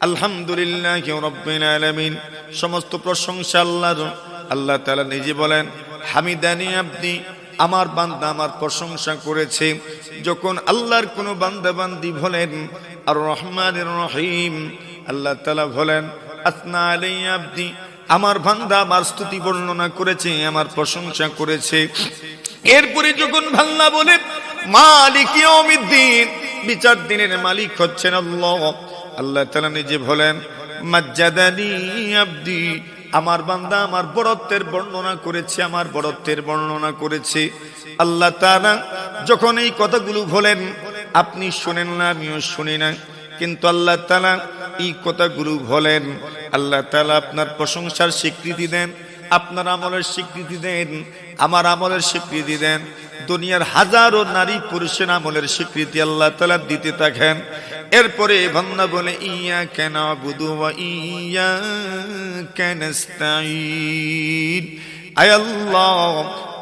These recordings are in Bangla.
আলহামদুলিল্লাহি রাব্বিল আলামিন। সমস্ত প্রশংসা আল্লাহর। আল্লাহ তাআলা নিজে বলেন, হামিদানি আব্দি, আমার বান্দা আমার প্রশংসা করেছে। যখন আল্লাহর কোন বান্দা বান্দি বলেন আর রহমানির রহিম, আল্লাহ তাআলা বলেন আসনা আলাইয়া আব্দি, আমার বান্দা আমার স্তুতি বর্ণনা করেছে, আমার প্রশংসা করেছে। এরপরে যখন আল্লাহ বলে মালিক ইয়াউমিদ্দিন, বিচার দিনের মালিক হচ্ছেন আল্লাহ, আল্লাহ তাআলা নিজে বলেন মাজ্জাদানি আব্দি, আমার বান্দা আমার বড়ত্বের বর্ণনা করেছে, আমার বড়ত্বের বর্ণনা করেছে। আল্লাহ তাআলা যখন এই কথাগুলো বলেন, আপনি শুনেন না, আমিও শুনি না, কিন্তু আল্লাহ তাআলা এই কথাগুলো বলেন, আল্লাহ তাআলা আপনার প্রশংসার স্বীকৃতি দেন, আপনার আমলের স্বীকৃতি দেন, আমার আমলের স্বীকৃতি দেন, দুনিয়ার হাজারো নারী পুরুষের আমলের স্বীকৃতি আল্লাহ তাআলা দিতে থাকেন। এরপরে বান্দা বলে ইয়াকা না'বুদু ওয়া ইয়াকা নাস্তাঈন, আয় আল্লাহ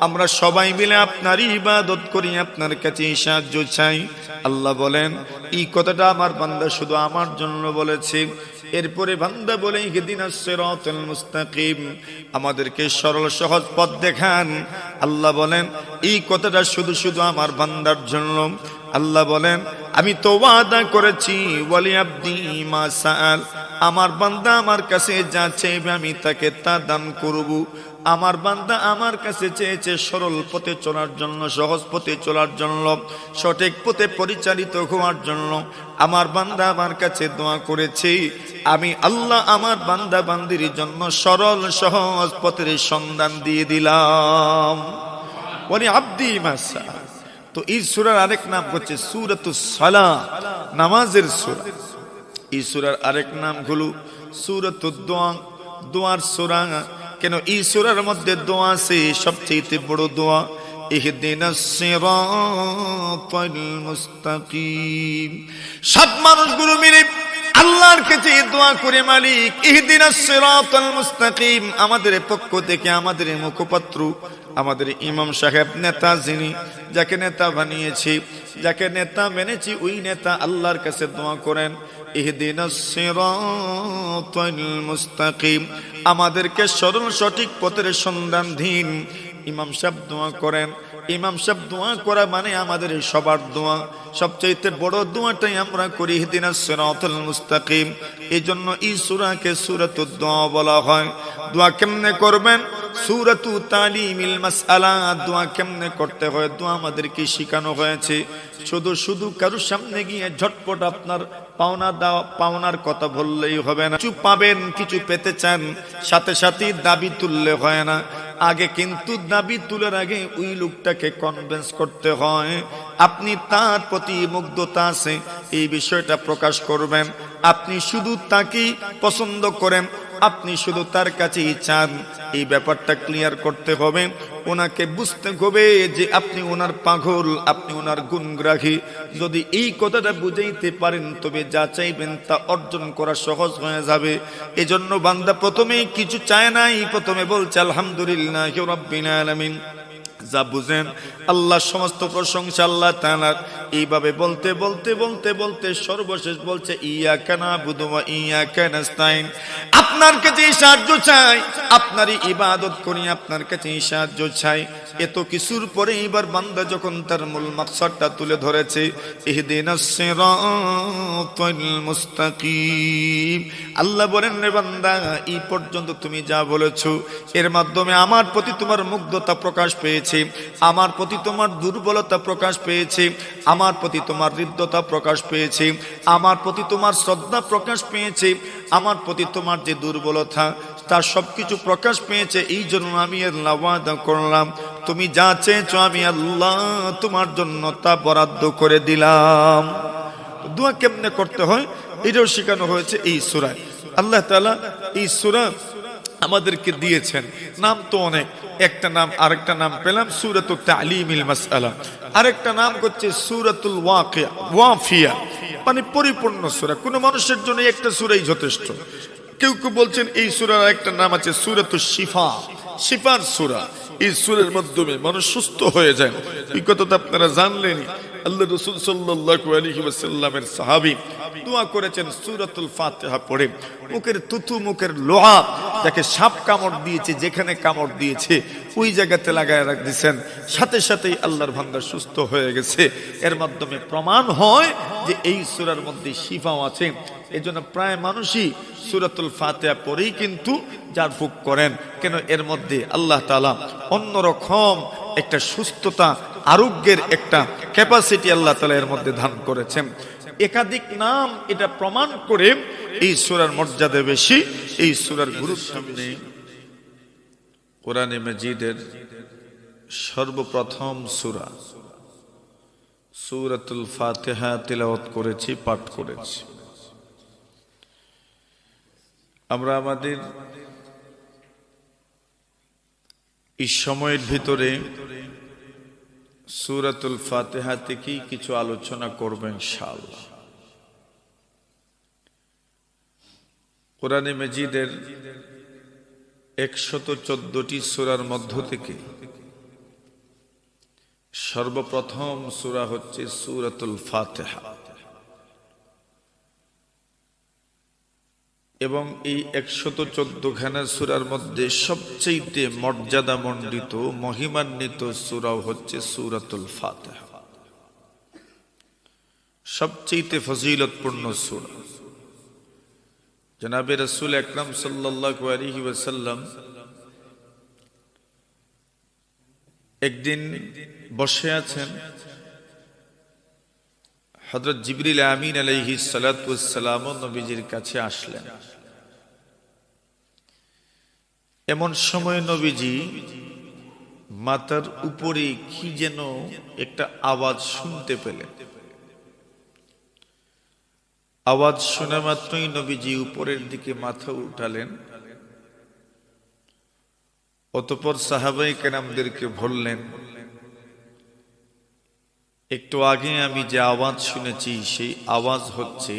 আমরা সবাই মিলে আপনার ইবাদত করি, আপনার কাছে সাহায্য চাই। আল্লাহ বলেন এই কথাটা আমার বান্দা শুধু আমার জন্য বলেছে। এরপরে বান্দা বলে ইহদিনাস সিরাতাল মুস্তাকিম, আমাদেরকে সরল সহজ পথ দেখান। আল্লাহ বলেন এই কথাটা শুধু শুধু আমার বান্দার জন্য। আল্লাহ বলেন আমি তো ওয়াদা করেছি ওয়ালি আব্দি মা সাআল, আমার বান্দা আমার কাছে যা চাইবে আমি তাকে তা দান করব। আমার বান্দা আমার কাছে চেয়েছে সরল পথে চলার জন্য, সহজ পথে চলার জন্য, সঠিক পথে পরিচালিত হওয়ার জন্য। আমার বান্দা আমার কাছে দোয়া করেছে, আমি আল্লাহ আমার বান্দা বান্দির জন্য সরল সহজ পথের সন্ধান দিয়ে দিলাম। ওয়ালি আব্দি মা সাআল। তো এই সূরার আরেক নাম হচ্ছে সূরাতুস সালাহ, নামাজের সূরা। এই সূরার আরেক নাম হলো সূরাতুদ দোয়া, দোয়ার সূরা। কেন এই সূরার মধ্যে দোয়া আছে, সবচেয়ে বড় দোয়া ইহদিনাস সিরাতাল মুস্তাকিম। সব মানুষগুলো মিলে আল্লাহর কাছে দোয়া করে মালিক ইহদিনাস সিরাতাল মুস্তাকিম, আমাদের পক্ষ থেকে আমাদের মুখপাত্র, আমাদের ইমাম সাহেব, নেতা যিনি, যাকে নেতা বানিয়েছি, যাকে নেতা মেনেছি, ওই নেতা আল্লাহর কাছে দোয়া করেন ইহদিনাস সিরাতাল মুস্তাকিম, আমাদেরকে সরল সঠিক পথের সন্ধান দিন। ইমাম সাহেব দোয়া করেন। ইমাম সাহেব দোয়া করা মানে আমাদের সবার দোয়া, সবচেয়ে বড় দোয়াটাই আমরা করি ইহদিনাস সিরাতাল মুস্তাকিম। এই জন্য এই সূরাকে সূরাতুদ দোয়া বলা হয়। দোয়া কেমনে করবেন? সূরাতু তালিমিল মাসআলা, দোয়া কেমনে করতে হয় দোয়া আমাদেরকে শেখানো হয়েছে। শুধু শুধু কারোর সামনে গিয়ে ঝটপট আপনার পাওনার কথা বললেই হবে না। কিছু পাবেন, কিছু পেতে চান, সাথে সাথে দাবি তুললে হয় না। আগে কিন্তু দাবি তুলার আগে ওই লোকটাকে কনভিন্স করতে হয় আপনি তার প্রতি মুগ্ধতা আছে, এই বিষয়টা প্রকাশ করবেন। আপনি শুধু তাকেই পছন্দ করেন, আপনি শুধু তার কাছেই চান, এই ব্যাপারটা ক্লিয়ার করতে হবে। ওনাকে বুঝতে হবে যে আপনি ওনার পাগল, আপনি ওনার গুণগ্রাহী। যদি এই কথাটা বুঝাইতে পারেন তবে যা চাইবেন তা অর্জন করা সহজ হয়ে যাবে। এজন্য বান্দা প্রথমেই কিছু চায় নাই, প্রথমে বলছে আলহামদুলিল্লাহি রাব্বিল আলামিন। যা বুঝেন আল্লাহ সমস্ত প্রশংসা আল্লাহ তাআলার। এইভাবে বলতে বলতে বলতে বলতে সর্বশেষ বলছে ইয়াকা না'বুদু ওয়া ইয়াকা নাস্তাঈন, আপনার কাছে সাহায্য চাই, আপনারই ইবাদত করি, আপনার কাছে সাহায্য চাই। এত কিছুর পরে এবার বান্দা যখন তার মূল মাকসাদটা তুলে ধরেছে ইহদিনাস সিরাতাল মুস্তাকিম, আল্লাহ বলেন রে বান্দা এই পর্যন্ত তুমি যা বলেছো এর মাধ্যমে আমার প্রতি তোমার মুগ্ধতা প্রকাশ পেয়েছে, আমার প্রতি তোমার দুর্বলতা প্রকাশ পেয়েছে, আমার প্রতি তোমার হৃদ্যতা প্রকাশ পেয়েছে, আমার প্রতি তোমার শ্রদ্ধা প্রকাশ পেয়েছে, আমার প্রতি তোমার যে দুর্বলতা তার সবকিছু প্রকাশ পেয়েছে। এই জন্য আমি আল্লাহ ওয়াদা করলাম তুমি যা চেয়েছো আমি আল্লাহ তোমার জন্য তা বরাদ্দ করে দিলাম। দোয়া কেমনে করতে হয় এটাও শেখানো হয়েছে এই সূরায়। আল্লাহ তাআলা এই সূরা আমাদেরকে দিয়েছেন নাম তো অনেক, একটা নাম আরেকটা নাম পেলাম সূরাতুত তালিমিল মাসআলা, আরেকটা নাম হচ্ছে সূরাতুল ওয়াফিয়া, মানে পরিপূর্ণ সূরা। কোন মানুষের জন্য একটা সূরাই যথেষ্ট। কেউ কেউ বলছেন এই সূরার একটা নাম আছে সূরাতুশ শিফা, শিফার সূরা। এই সূরার মাধ্যমে মানুষ সুস্থ হয়ে যায়। এই কথা তো আপনারা জানলেনই। আল্লাহ রাসূল সাল্লাল্লাহু আলাইহি ওয়াসাল্লামের সাহাবী দোয়া করেছেন সূরাতুল ফাতিহা পড়ে মুখের থুথু মুখের লোহা যাকে সাপ কামড় দিয়েছে যেখানে কামড় দিয়েছে ওই জায়গাতে লাগায় দিয়েছেন, সাথে সাথেই আল্লাহর বান্দা সুস্থ হয়ে গেছে। এর মাধ্যমে প্রমাণ হয় যে এই সূরার মধ্যে শিফাও আছে। এজন্য প্রায় মানুষই সূরাতুল ফাতিহা পড়েই কিন্তু ঝাড়ফুঁক করেন। কেন? এর মধ্যে আল্লাহ তাআলা অন্যরকম একটা সুস্থতা আরোগ্যের একটা ক্যাপাসিটি আল্লাহ তাআলা এর মধ্যে দান করেছেন। একাধিক নাম এটা প্রমাণ করে এই সূরার মর্যাদা বেশি, এই সূরার গুরুত্ব নেই। কোরআনে মাজিদের সর্বপ্রথম সূরা সূরাতুল ফাতিহা তিলাওয়াত করেছি, পাঠ করেছি। আমরা আমাদের এই সময়ের ভিতরে সূরাতুল ফাতিহা থেকেই কিছু আলোচনা করব ইনশাআল্লাহ। কোরআনে মাজিদের 114টি সূরার মধ্য থেকে সর্বপ্রথম সূরা হচ্ছে সূরাতুল ফাতিহা, এবং এই 114 খানা সূরার মধ্যে সবচেয়ে মর্যাদামণ্ডিত মহিমান্বিত সূরা হচ্ছে সূরাতুল ফাতিহা। সবচেয়ে ফজিলতপূর্ণ সূরা। জনাবে রাসূল আকরাম সাল্লাল্লাহু আলাইহি ওয়াসাল্লাম একদিন বসে আছেন, হযরত জিবরিল আমিন আলাইহিস সালাতু ওয়াস সালাম নবীজির কাছে আসলেন। এমন সময় নবীজি মাথার উপরে কি যেন একটা আওয়াজ শুনতে পেলেন। আওয়াজ শোনা মাত্রই নবীজি উপরের দিকে মাথা উঠালেন। অতঃপর সাহাবায়ে কেরামদেরকে বললেন, একটু আগে আমি যে আওয়াজ শুনেছি সেই আওয়াজ হচ্ছে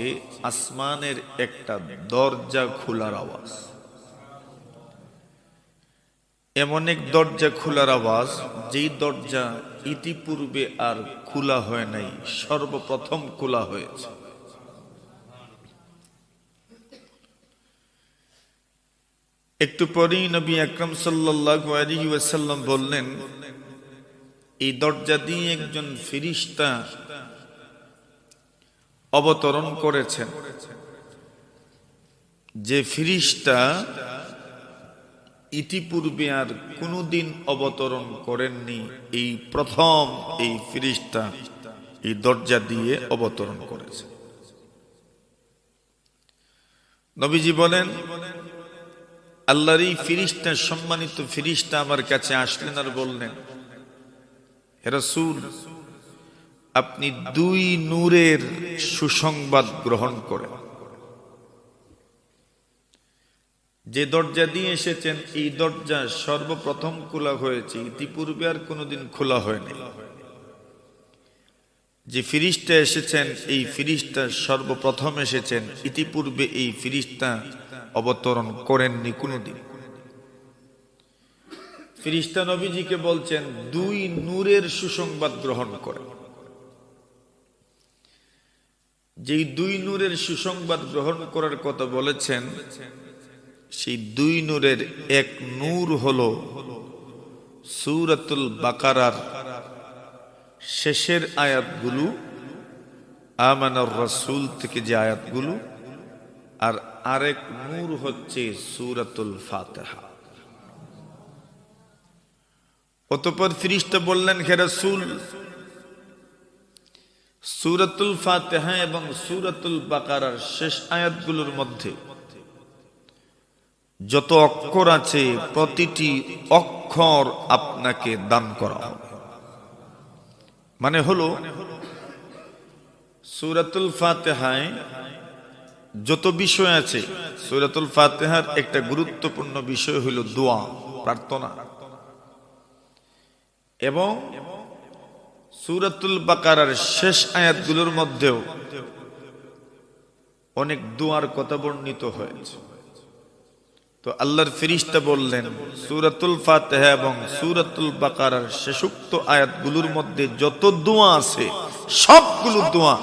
আসমানের একটা দরজা খোলার আওয়াজ। এমন এক দরজা খোলার আওয়াজ, যেই দরজা ইতিপূর্বে আর খোলা হয় নাই, সর্বপ্রথম খোলা হয়েছে। একটু পরেই নবী আকরাম সাল্লাল্লাহু আলাইহি ওয়াসাল্লাম বললেন, এই দরজা দিয়ে একজন ফেরেশতা অবতরণ করেছেন, যে ফেরেশতা ইতিপূর্বে আর কোনোদিন অবতরণ করেননি। এই প্রথম এই ফেরেশতা এই দরজা দিয়ে অবতরণ করেছে। নবীজি বলেন, আল্লাহর এই ফেরেশতা, সম্মানিত ফেরেশতা আমার কাছে আসলেন আর বললেন, হে রাসূল, আপনি দুই নূরের সুসংবাদ গ্রহণ করেন। যে দরজা দিয়ে এসেছেন এই দরজা সর্বপ্রথম খোলা হয়েছে, ইতিপূর্বে আর কোনোদিন খোলা হয়নি। যে ফেরেশতা এসেছেন এই ফেরেশতা সর্বপ্রথম এসেছেন, ইতিপূর্বে এই ফেরেশতা অবতরণ করেননি কোনোদিন। ফেরেশতা নবীজিকে বলছেন দুই নূরের সুসংবাদ গ্রহণ করেন। যেই দুই নূরের সুসংবাদ গ্রহণ করার কথা বলেছেন, সেই দুই নূরের এক নূর হলো সূরাতুল বাকারার শেষের আয়াতগুলো, আমানার রাসূল থেকে যে আয়াতগুলো, আর আরেক নূর হচ্ছে সূরাতুল ফাতিহা। অতঃপর ফেরেশতা বললেন, হে রাসূল, সূরাতুল ফাতিহা এবং সূরাতুল বাকারার শেষ আয়াতগুলোর মধ্যে যত অক্ষর আছে প্রতিটি অক্ষর আপনাকে দান করা হবে। মানে হলো সূরাতুল ফাতিহায় যত বিষয় আছে, সূরাতুল ফাতিহার একটা গুরুত্বপূর্ণ বিষয় হলো দোয়া, প্রার্থনা, এবং সূরাতুল বাকারার শেষ আয়াতগুলোর মধ্যেও অনেক দোয়ার কথা বর্ণিত হয়েছে। তো আল্লাহর ফেরেশতা বললেন, সূরাতুল ফাতিহা এবং সূরাতুল বাকারার শেষোক্ত আয়াতগুলোর মধ্যে যত দোয়া আছে সবগুলো দোয়া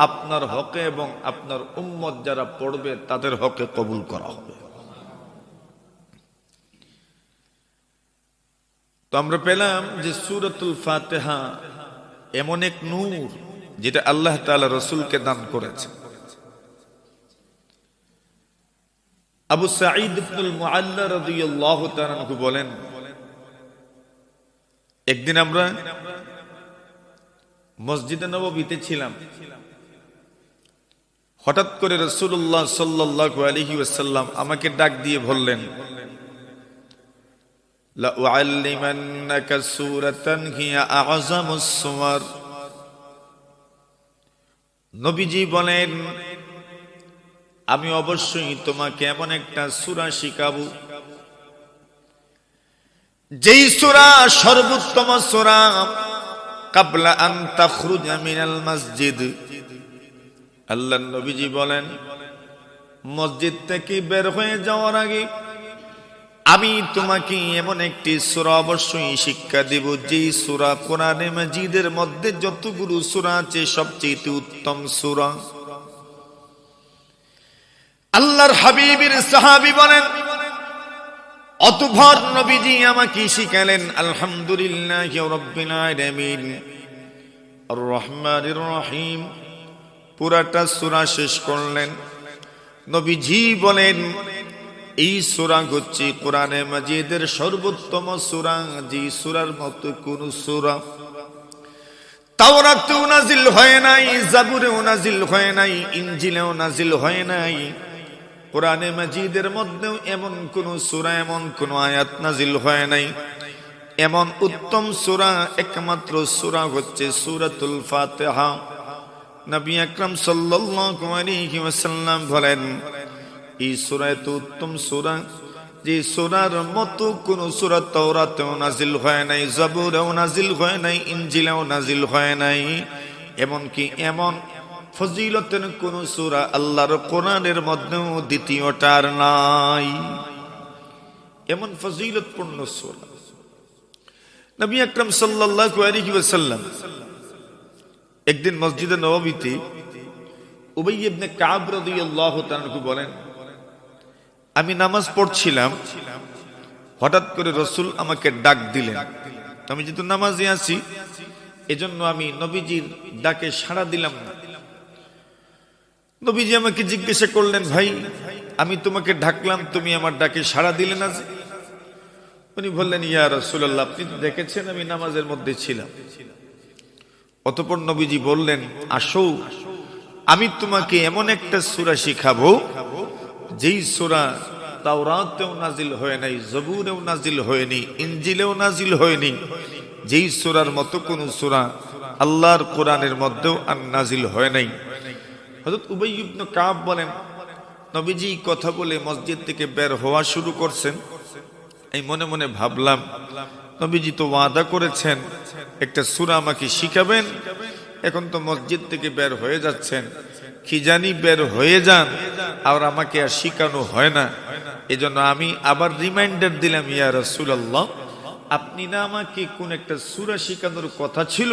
আপনার হকে এবং আপনার উম্মত যারা পড়বে তাদের হকে কবুল করা হবে। তো আমরা পেলাম যে সূরাতুল ফাতিহা এমন এক নূর যেটা আল্লাহ তাআলা রাসূলকে দান করেছে। আবু সাঈদ ইবনুল মুআল্লা রাদিয়াল্লাহু তাআলা আনহু বলেন, একদিন আমরা মসজিদে নববীতে ছিলাম, হঠাৎ করে রাসূলুল্লাহ সাল্লাল্লাহু আলাইহি ওয়াসাল্লাম আমাকে ডাক দিয়ে বললেন, লা উআল্লিমান্নাকা সূরাতান হিয়া আ'যামুস সুওয়ার। নবীজি বলেন, আমি অবশ্যই তোমাকে এমন একটা সূরা শিখাবো যেই সূরা সর্বোত্তম সূরা। কাবলা আন তাখরুজা মিনাল মসজিদ, আল্লাহর নবীজি বলেন, মসজিদ থেকে বের হয়ে যাওয়ার আগে আমি তোমাকে এমন একটি সূরা অবশ্যই শিক্ষা দেব যেই সূরা কোরআনে মাজিদের মধ্যে যতগুলো সূরা আছে সবচেয়ে উত্তম সূরা। আল্লাহর হাবিবের সাহাবী বলেন, অতঃপর নবীজি আমাকে শিখালেন, আলহামদুলিল্লাহি রাব্বিল আলামিন আর রহমানির রহিম, পুরাটা সূরা শেষ করলেন। নবীজি বলেন, এই সূরা হচ্ছে কোরআনে মাজিদের সর্বোত্তম সূরা, যে সূরার মতো কোন সূরা তাওরাতেও নাজিল হয় নাই, জাবুরেও নাজিল হয় নাই, ইনজিলেও নাজিল হয় নাই। কোরআনে মাজিদের মধ্যেও এমন কোন সূরা, এমন কোন আয়াত নাজিল হয় নাই। এমন উত্তম সূরা একমাত্র সূরা হচ্ছে সূরাতুল ফাতিহা। নবী আকরাম সাল্লাল্লাহু আলাইহি ওয়াসাল্লাম বলেন, এই সূরা এত উত্তম সূরা যে সূরার মতো কোন সূরা তাওরাতেও নাজিল হয় নাই, জাবুরেও নাজিল হয় নাই, ইনজিলেও নাজিল হয় নাই। এমনকি এমন ফজিলতের কোন সূরা আল্লাহর কোরআনের মধ্যেও দ্বিতীয়টার নাই। এমন ফজিলতপূর্ণ সূরা। নবী আকরাম সাল্লাল্লাহু আলাইহি ওয়াসাল্লাম একদিন মসজিদে নববীতে উবাই ইবনে কাব রাদিয়াল্লাহু তাআলা আনহু বলেন, আমি নামাজ পড়ছিলাম, হঠাৎ করে রাসূল আমাকে ডাক দিলেন। আমি যেহেতু নামাজে আছি এজন্য আমি নবীজির ডাকে সাড়া দিলাম না। নবীজি আমাকে জিজ্ঞাসা করলেন, ভাই আমি তোমাকে ডাকলাম, তুমি আমার ডাকে সাড়া দিলে না যে? উনি বললেন, ইয়া রাসূলুল্লাহ, আপনি তো দেখেছেন আমি নামাজের মধ্যে ছিলাম। অতঃপর নবীজি বললেন, আসো আমি তোমাকে এমন একটা সূরা শিখাবো যেই সূরা তাওরাতেও নাজিল হয় নাই, জাবুরেও নাজিল হয়নি, ইনজিলেও নাজিল হয়নি। যেই সূরার মতো কোন সূরা আল্লাহর কোরআনের মধ্যেও আর নাজিল হয় নাই। হযরত উবাই ইবনে কাব বলেন, নবীজি কথা বলে মসজিদ থেকে বের হওয়া শুরু করছেন। এই মনে মনে ভাবলাম, নবীজি তো ওয়াদা করেছেন একটা সূরা আমাকে শিখাবেন, এখন তো মসজিদ থেকে বের হয়ে যাচ্ছেন, কি জানি বের হয়ে যান আর আমাকে আর শিখানো হয় না। এজন্য আমি আবার রিমাইন্ডার দিলাম, ইয়া রাসূলুল্লাহ, আপনি না আমাকে কোন একটা সূরা শিখানোর কথা ছিল,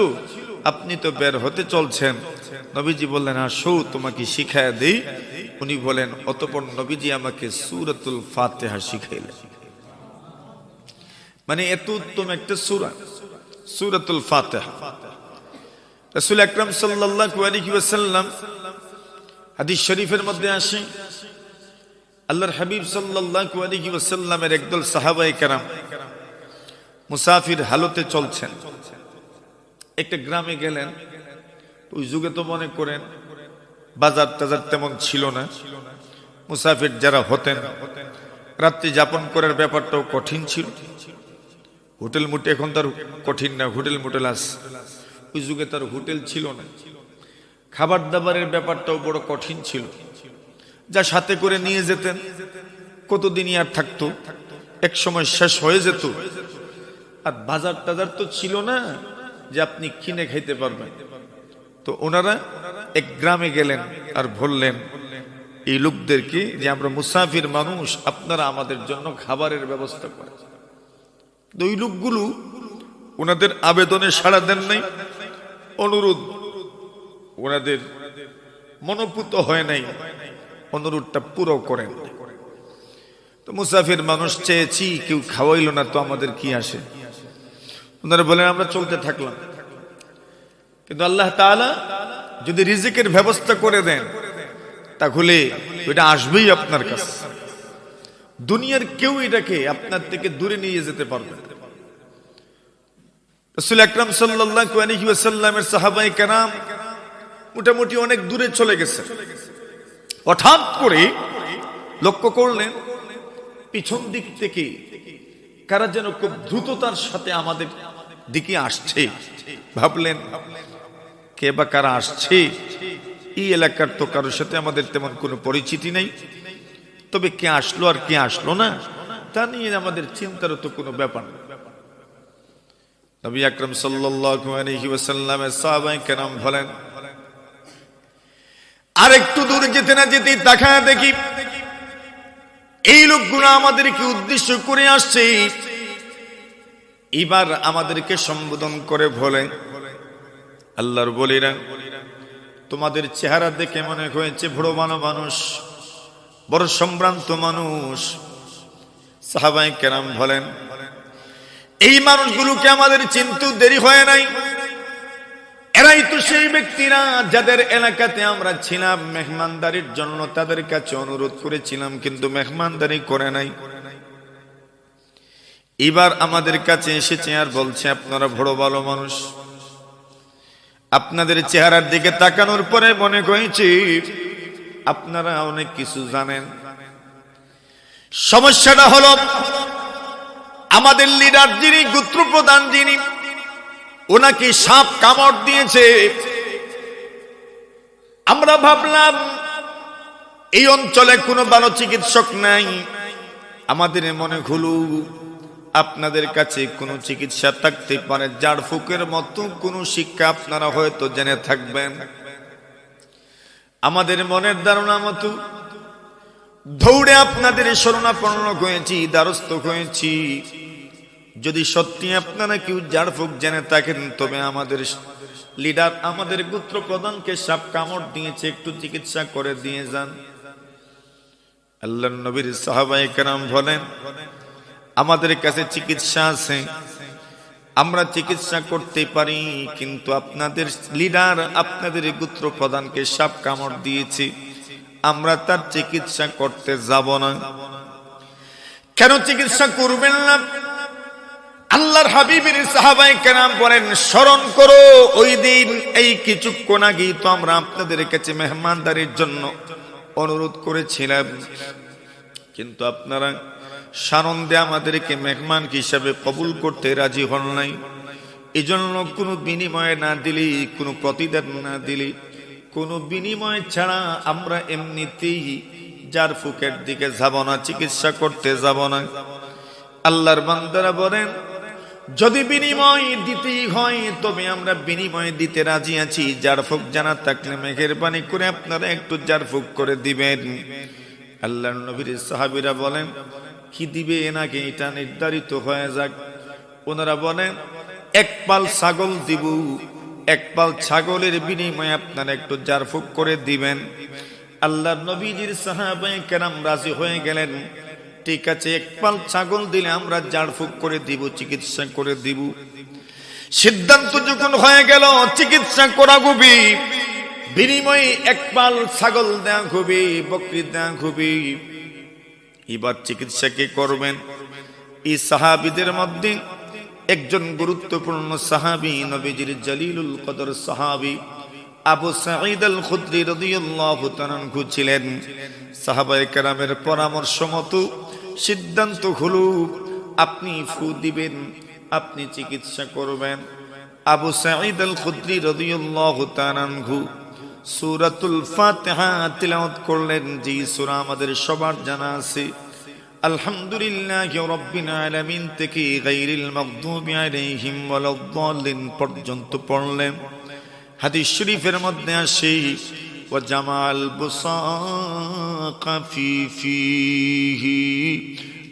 আপনি তো বের হতে চলছেন। নবীজি বললেন, আসো তোমাকে শিখায়া দেই। উনি বলেন, অতঃপর নবীজি আমাকে সূরাতুল ফাতিহা শিখাইলেন। মানে এত উত্তম একটা সূরা সূরাতুল ফাতিহা। রাসূল আকরাম সাল্লাল্লাহু আলাইহি ওয়াসাল্লাম হাদিস শরীফের মধ্যে আসে, আল্লাহর হাবিব সাল্লাল্লাহু আলাইহি ওয়াসাল্লামের একদল সাহাবায়ে কেরাম মুসাফির হালতে চলছেন। একটা গ্রামে গেলেন। ওই যুগে তো মনে করেন বাজার টাজার তেমন ছিল না। মুসাফির যারা হতেন রাত্রি যাপন করার ব্যাপারটাও কঠিন ছিল। হোটেল মুটে এখন তার কঠিন না, হোটেল মোটেল আছে। ওই যুগে তার হোটেল ছিল না। খাবার দাবারের ব্যাপারটাও বড় কঠিন ছিল। যা সাথে করে নিয়ে যেতেন কতদিনই আর থাকতো, এক সময় শেষ হয়ে যেত। আর বাজার টাজার তো ছিল না যে আপনি কিনে খাইতে পারবেন। তো ওনারা এক গ্রামে গেলেন আর বললেন এই লোকদেরকে যে আমরা মুসাফির মানুষ, আপনারা আমাদের জন্য খাবারের ব্যবস্থা করেন। ওই লোকগুলো ওনাদের আবেদনে সাড়া দেন নাই, অনুরোধ ওনাদের মনোপুত হয় নাই, অনুরোধটা পুরো করেন। তো মুসাফির মানুষ চেয়েছি, কেউ খাওয়াইল না, তো আমাদের কি আসে? ওনারা বলেন আমরা চলতে থাকলাম। কিন্তু আল্লাহ তাআলা যদি রিজিকের ব্যবস্থা করে দেন, তাহলে এটা আসবেই আপনার কাছে। দুনিয়ার কেউ এটাকে আপনার থেকে দূরে নিয়ে যেতে পারবে না। রাসূল আকরাম সাল্লাল্লাহু আলাইহি ওয়াসাল্লামের সাহাবায়ে কেরাম মোটামুটি অনেক দূরে চলে গেছে। হঠাৎ করে লক্ষ্য করলেন পিছন দিক থেকে কারা যেন খুব দ্রুততার সাথে আমাদের দিকে আসছে। ভাবলেন কে বা কারা আসছে? এই এলাকার তো কারোর সাথে আমাদের তেমন কোনো পরিচিতি নেই, তবে কে আসলো আর কে আসলো না তা নিয়ে আমাদের চিন্তারও তো কোনো ব্যাপার না। নবী আকরাম সাল্লাল্লাহু আলাইহি ওয়াসাল্লামের সাহাবায়ে কেরাম বলেন, আর একটু দূর যেতে না যেতেই তাকায় দেখি এই লোকগুলো আমাদেরকে উদ্দেশ্য করে আসছে। এবার আমাদেরকে সম্বোধন করে বলে, আল্লাহর বলিরা, তোমাদের চেহারা দেখে মনে হয়েছে বড় মানুষ, বড় সম্ভ্রান্ত মানুষ। সাহাবায়ে কেরাম বলেন, এই মানুষগুলোকে আমাদের চিনতে দেরি হয় নাই। এরাই তো সেই ব্যক্তিরা যাদের এলাকাতে আমরা ছিলাম মেহমানদারির জন্য, তাদের কাছে অনুরোধ করেছিলাম, কিন্তু মেহমানদারি করে নাই। এবার আমাদের কাছে এসেছে আর বলছে আপনারা বড় ভালো মানুষ। আপনাদের চেহারার দিকে তাকানোর পরে মনে হয়েছে আপনারা অনেক কিছু জানেন। সমস্যাটা হলো আমাদের লিডার যিনি, গোত্র প্রধান যিনি, ওনাকে সাপ কামড় দিয়েছে। আমরা ভাবলাম এই অঞ্চলে কোনো ভালো চিকিৎসক নাই। আমাদের মনে হলো আপনাদের কাছে কোনো চিকিৎসা থাকতে পারে, ঝাড়ফুঁকের মতো কোনো শিক্ষা আপনারা হয়তো জেনে থাকবেন। আমাদের মনের ধারণা মতো দৌড়ে আপনাদের শরণাপন্ন হয়েছি, দ্বারস্থ হয়েছি। যদি সত্যি আপনারা কেউ ঝাড়ফুঁক জেনে থাকেন, তবে আমাদের লিডার, আমাদের গোত্র প্রধানকে সাপ কামড় দিয়েছে, একটু চিকিৎসা করে দিয়ে যান। আল্লাহর নবীর সাহাবায়ে কেরাম বলেন, আমাদের কাছে চিকিৎসা আছে, আমরা চিকিৎসা করতে পারি, কিন্তু আপনাদের লিডার, আপনাদের গোত্র প্রধানকে সাপ কামড় দিয়েছে, আমরা তার চিকিৎসা করতে যাব না। কেন চিকিৎসা করবেন না? আল্লাহর হাবিবের সাহাবায়ে কেরাম বলেন, স্মরণ করো ওই দিন এই কিছুক্ষণ আগেই তো আমরা আপনাদের কাছে মেহমানদারির জন্য অনুরোধ করেছিলাম, কিন্তু আপনারা সানন্দে আমাদেরকে মেহমান হিসাবে কবুল করতে রাজি হন নাই। এজন্য কোনো বিনিময় না দিলে, কোনো প্রতিদান না দিলে, কোনো বিনিময় ছাড়া আমরা এমনিতেই ঝাড়ফুঁকের দিকে যাব না, চিকিৎসা করতে যাব না। আল্লাহর বান্দারা বলেন, যদি বিনিময় দিতেই হয় তবে আমরা বিনিময় দিতে রাজি আছি। ঝাড়ফুঁক জানা থাকলে মেহেরবানি করে আপনারা একটু ঝাড়ফুঁক করে দিবেন। আল্লাহর নবীর সাহাবীরা বলেন, কি দিবে নাকি এটা নির্ধারিত হয়ে যাক। ওনারা বলেন, এক পাল ছাগল দিব, এক পাল ছাগলের বিনিময়ে আপনারা একটু ঝাড়ফুঁক করে দিবেন। আল্লাহর নবীজির সাহাবায়ে কেরাম রাজি হয়ে গেলেন। ঠিক আছে, এক পাল ছাগল দিলে আমরা ঝাড়ফুঁক করে দিব, চিকিৎসা করে দিব। সিদ্ধান্ত যখন হয়ে গেল চিকিৎসা করা হবে, বিনিময়ে এক পাল ছাগল দেয়া হবে, বকরি দেয়া হবে। এবার চিকিৎসা কে করবেন? এই সাহাবীদের মধ্যে একজন গুরুত্বপূর্ণ সাহাবী, নবীজির জলিলুল কদর সাহাবী আবু সাঈদ আল খুদরি রাদিয়াল্লাহু তাআলা আনহু ছিলেন। সাহাবায়ে কেরামের পরামর্শ মতো সিদ্ধান্ত হলো আপনি ফু দিবেন, আপনি চিকিৎসা করবেন। আবু সাঈদ আল খুদরি রাদিয়াল্লাহু তাআলা আনহু সূরাতুল ফাতিহা তিলাওয়াত করলেন, যে সূরা আমাদের সবার জানা আছে। আলহামদুলিল্লাহি রাব্বিল আলামিন থেকে গায়রিল মাগদুবি আলাইহিম ওয়ালাদ-দাল্লিন পর্যন্ত পড়লেন। হাদিস শরীফের মধ্যে আসে, ওয়া জামাল বুসাকা ফিহি।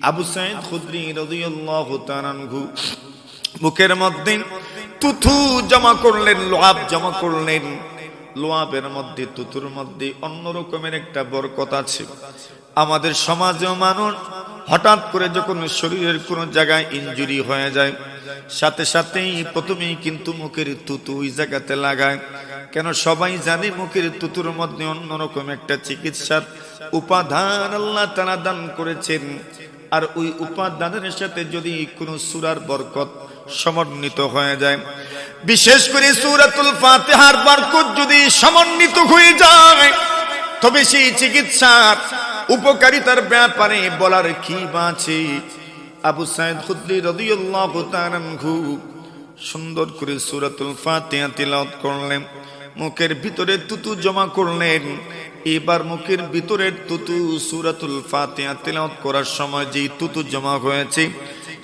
আবু সাঈদ খুদরি রাদিয়াল্লাহু তাআলা আনহু মুখের মধ্যে তুথু জমা করলেন, লোহাব জমা করলেন। লোয়াবের মধ্যে, তুতুর মধ্যে অন্যরকমের একটা বরকত আছে। আমাদের সমাজেও মানুষ হঠাৎ করে যখন শরীরের কোনো জায়গায় ইনজুরি হয়ে যায়, সাথে সাথেই প্রথমেই কিন্তু মুখের তুতু ওই জায়গাতে লাগায়। কেন? সবাই জানে মুখের তুতুর মধ্যে অন্যরকম একটা চিকিৎসার উপাদান আল্লাহ তাআলা দান করেছেন। আর ওই উপাদানের সাথে যদি কোনো সূরার বরকত সমন্বিত হয়ে যায়, বিশেষ করে সূরাতুল ফাতিহার বরকত যদি সমন্বিত হয়ে যায়, তবে সেই চিকিৎসার উপকারিতার ব্যাপারে বলার কি আছে। আবু সাঈদ খুদরি রাদিয়াল্লাহু তাআলা আনহু সুন্দর করে সূরাতুল ফাতিহা তিলাওয়াত করলেন, মুখের ভিতরে তুতু জমা করলেন। এবার মুখের ভিতরের তুতু সূরাতুল ফাতিহা তিলাওয়াত করার সময় যেই তুতু জমা হয়েছে,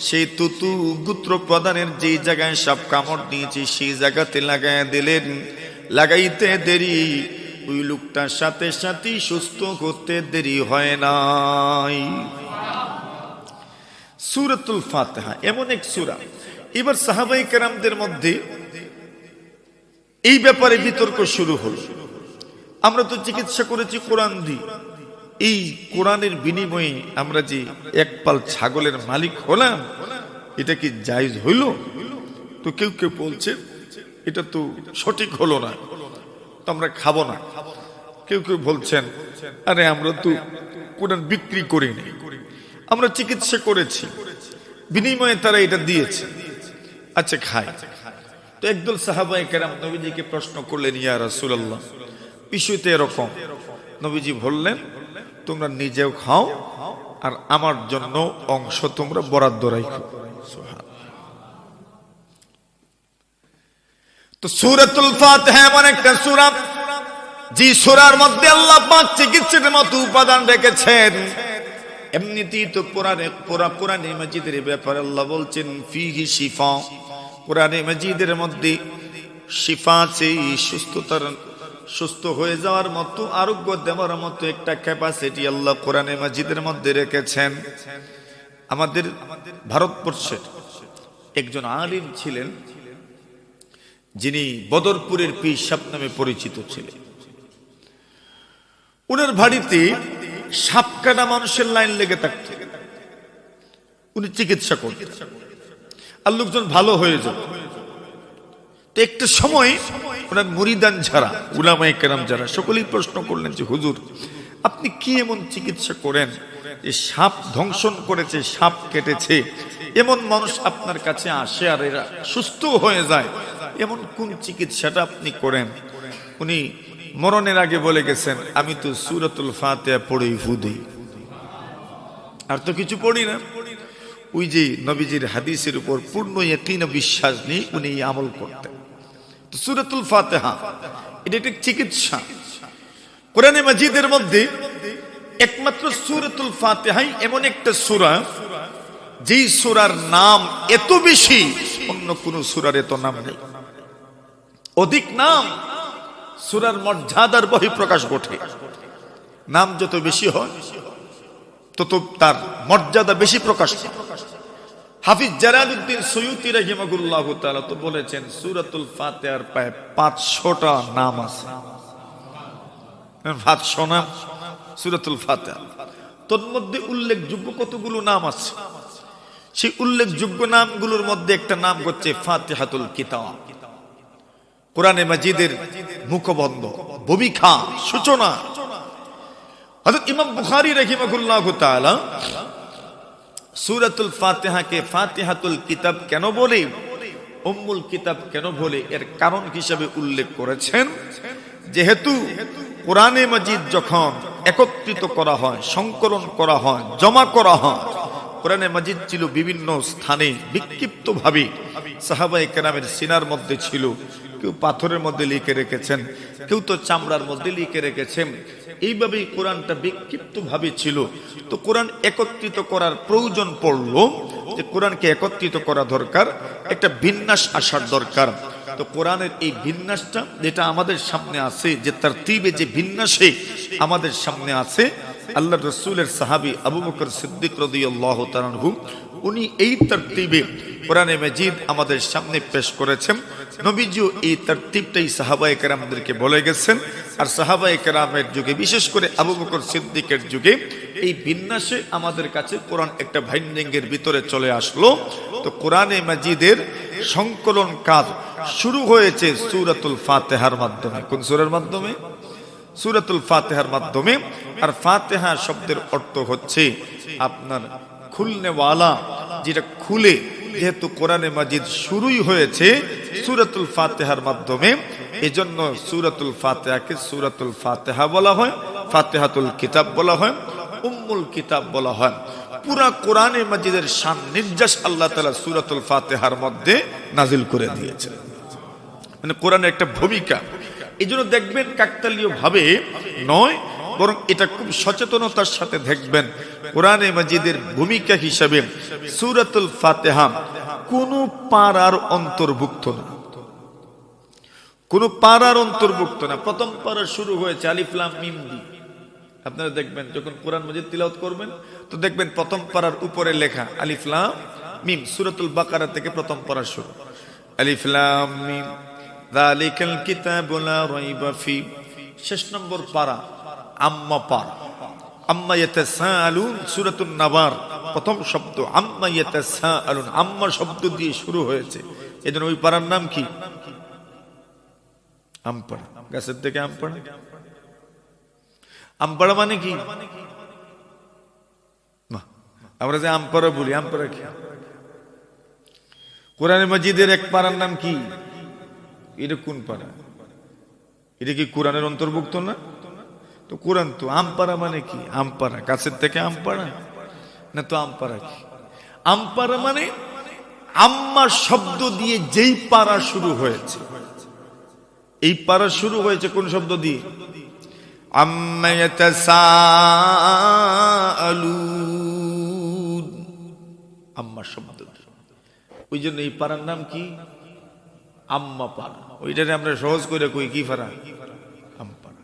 সেই তুতু গুত্র প্রদানের যে জায়গায় সাপ কামড় দিয়েছে সেই জায়গাতে লাগাইয়া দিলেন। লাগাইতে দেরি, ওই লোকটার সাথে সাথে সুস্থ করতে দেরি হয় নাই। সূরাতুল ফাতিহা এমন এক সূরা। এবার সাহাবায়ে কেরামদের মধ্যে এই ব্যাপারে বিতর্ক শুরু হলো। আমরা তো চিকিৎসা করেছি কোরআন দিয়ে, এই কোরআনের বিনিময়ে আমরা যে এক পাল ছাগলের মালিক হলাম, এটা কি জায়েজ হইল? তো কেউ কেউ বলছে এটা তো সঠিক হলো না, তো আমরা খাবো না। কেউ কেউ বলছেন আরে আমরা তো কোরআন বিক্রি করিনি, আমরা চিকিৎসা করেছি, বিনিময়ে তারা এটা দিয়েছে, আচ্ছা খাই। তো একদল সাহাবায়ে কেরাম নবীজিকে প্রশ্ন করলেন, ইয়া রাসূলুল্লাহ বিষয়টা এরকম। নবীজি বললেন তোমরা নিজেও খাও আর আমার জন্য অংশ তোমরা বরাদ্দ রাখো। তো সূরাতুল ফাতিহা এমন একটা সূরা, যে সূরার মধ্যে আল্লাহ পাক চিকিৎসার মতো উপাদান রেখেছেন। এমনিতেই তো কোরআনে মাজিদের ব্যাপারে আল্লাহ বলছেন ফিহি শিফা, কোরআনে মাজিদের মধ্যে শিফা আছে, সুস্থ হয়ে যাওয়ার মতো, আরোগ্য দেওয়ার মতো একটা ক্যাপাসিটি আল্লাহ কোরআনে মাজিদের মধ্যে রেখেছেন। আমাদের ভারতবর্ষে একজন আলিম ছিলেন, যিনি বদরপুরের পীর সাহেব নামে পরিচিত ছিলেন। উনার বাড়িতে সাপ কাটা মানুষের লাইন লেগে থাকত, উনি চিকিৎসা করতেন, আর লোকজন ভালো হয়ে যেত। তো একটা সময় ওনার মুরিদান যারা, উলামায়ে কেরাম যারা, সকলেই প্রশ্ন করলেন যে হুজুর আপনি কি এমন চিকিৎসা করেন যে সাপ ধ্বংসন করেছে, সাপ কেটেছে, এমন মানুষ আপনার কাছে আসে আর এরা সুস্থ হয়ে যায়, এমন কোন চিকিৎসাটা আপনি করেন? উনি মরণের আগে বলে গেছেন আমি তো সূরাতুল ফাতিহা পড়েই ফু দেই, আর তো কিছু পড়ি না। ওই যে নবীজির হাদিসের উপর পূর্ণ ইয়াকিন ও বিশ্বাস নিয়ে উনি আমল করতেন। তো সূরাতুল ফাতিহা এটা একটা চিকিৎসা। কোরআনে মাজিদের মধ্যে একমাত্র সূরাতুল ফাতিহাই এমন একটা সূরা, যেই সূরার নাম এত বেশি, অন্য কোন সূরার এত নাম নেই। অধিক নাম সূরার মর্যাদার বহিঃপ্রকাশ ঘটে। নাম যত বেশি হয় তত তার মর্যাদা বেশি প্রকাশ পায়। হাফিজ জালালউদ্দিন সুয়ুতী রাহিমাহুল্লাহ তাআলা তো বলেছেন সূরাতুল ফাতিহার প্রায় 500টা নাম আছে। 500 নাম সূরাতুল ফাতিহা। তোর মধ্যে উল্লেখযোগ্য কতগুলো নাম আছে, সেই উল্লেখযোগ্য নামগুলোর মধ্যে একটা নাম হচ্ছে ফাতিহাতুল কিতাব। কোরআনে মাজিদের মুখবন্ধ, ভূমিকা, সূচনা। হযরত ইমাম বুখারী রাহিমাহুল্লাহ তাআলা সূরাতুল ফাতিহাকে ফাতিহাতুল কিতাব কেন বলে, উম্মুল কিতাব কেন বলে, এর কারণ হিসেবে উল্লেখ করেছেন যেহেতু কোরআনে মাজিদ যখন একত্রিত করা হয়, সংকলন করা হয়, জমা করা হয়, কোরআনে মাজিদ ছিল বিভিন্ন স্থানে বিক্ষিপ্ত ভাবে সাহাবায়ে কেরামের সিনার মধ্যে ছিল। কেউ পাথরের মধ্যে লিখে রেখেছেন, কেউ তো চামড়ার মধ্যে লিখে রেখেছেন। এইভাবেই কোরআনটা বিক্ষিপ্ত ভাবে ছিল। তো কোরআন একত্রিত করার প্রয়োজন পড়লো, যে কোরআনকে একত্রিত করা দরকার, একটা বিন্যাস আসার দরকার। তো কোরআনের এই বিন্যাসটা যেটা আমাদের সামনে আছে, যে তারতিবে যে বিন্যাসে আমাদের সামনে আছে, আল্লাহ রাসূলের সাহাবী আবু বকর সিদ্দিক রাদিয়াল্লাহু তাআলা আনহু, উনি এই তরতিবে কোরআনে মাজিদ আমাদের সামনে পেশ করেছেন। নবীজিও এই তরতিবটাই সাহাবায়ে কেরামদেরকে বলে গেছেন। আর সাহাবায়ে কেরামের যুগে, বিশেষ করে আবু বকর সিদ্দিকের যুগে, এই বিন্যাসে আমাদের কাছে কোরআন একটা ভাইন্ডিংয়ের ভিতরে চলে আসলো। তো কোরআনে মাজিদের সংকলন কাজ শুরু হয়েছে সূরাতুল ফাতিহার মাধ্যমে। কোন সূরার মাধ্যমে? সূরাতুল ফাতিহার মাধ্যমে। আর ফাতিহা শব্দের অর্থ হচ্ছে আপনার খুলনেওয়ালা, যেটা খুলে, যেহেতু কোরআনে মাজিদ শুরুই হয়েছে সূরাতুল ফাতিহার মাধ্যমে, এজন্য সূরাতুল ফাতিহাকে সূরাতুল ফাতিহা বলা হয়, ফাতিহাতুল কিতাব বলা হয়, উম্মুল কিতাব বলা হয়। পুরা কোরআনে মাজিদের শান নির্যাস আল্লাহ তাআলা সূরাতুল ফাতিহার মধ্যে নাজিল করে দিয়েছেন। মানে কোরআনের একটা ভূমিকা। এই জন্য দেখবেন কাকতালীয় ভাবে নয়, বরং এটা খুব সচেতনতার সাথে দেখবেন কোরআনে মাজিদের ভূমিকা হিসাবে সূরাতুল ফাতিহা কোন পারার অন্তর্ভুক্ত না, কোন পারার অন্তর্ভুক্ত না। প্রথম পারা শুরু হয়েছে আলিফ লাম মিম দিয়ে। আপনারা দেখবেন যখন কোরআন মাজিদ তিলাওয়াত করবেন, তো দেখবেন প্রথম পারার উপরে লেখা আলিফ লাম মিম। সূরাতুল বাকারা থেকে প্রথম পারা শুরু, আলিফ লাম মিম যালিকাল কিতাবু লা রাইবা ফি। শেষ নম্বর পারা আম্মা পারা, আম্মা ইয়াতাসাআলুন। সূরাতুন নাবার প্রথম শব্দ আম্মা ইয়াতাসাআলুন, আম্মা শব্দ দিয়ে শুরু হয়েছে। এজন্য ওই পারার নাম কি? আমপাড়া। গাছের থেকে আমপাড়া। আমপাড়া মানে কি? আমরা যে আমপাড়া বলি, আমপাড়া কি? কোরআনে মাজিদের এক পারার নাম কি? এটা কোন পারা? এটা কি কোরআনের অন্তর্ভুক্ত না? তো কোরআন তো আমপাড়া মানে কি? আমপাড়া গাছের থেকে আমপাড়া না, তো আমপাড়া কি? আমপাড়া মানে আম্মা শব্দ দিয়ে যেই পারা শুরু হয়েছে। এই পারা শুরু হয়েছে কোন শব্দ দিয়ে? আম্মা ইয়াতাসাআলুন, আম্মা শব্দ। ওই জন্য এই পারার নাম কি? আম্মা পারা। ওইটারে আমরা সহজ করে কই কি পারা? আমপারা।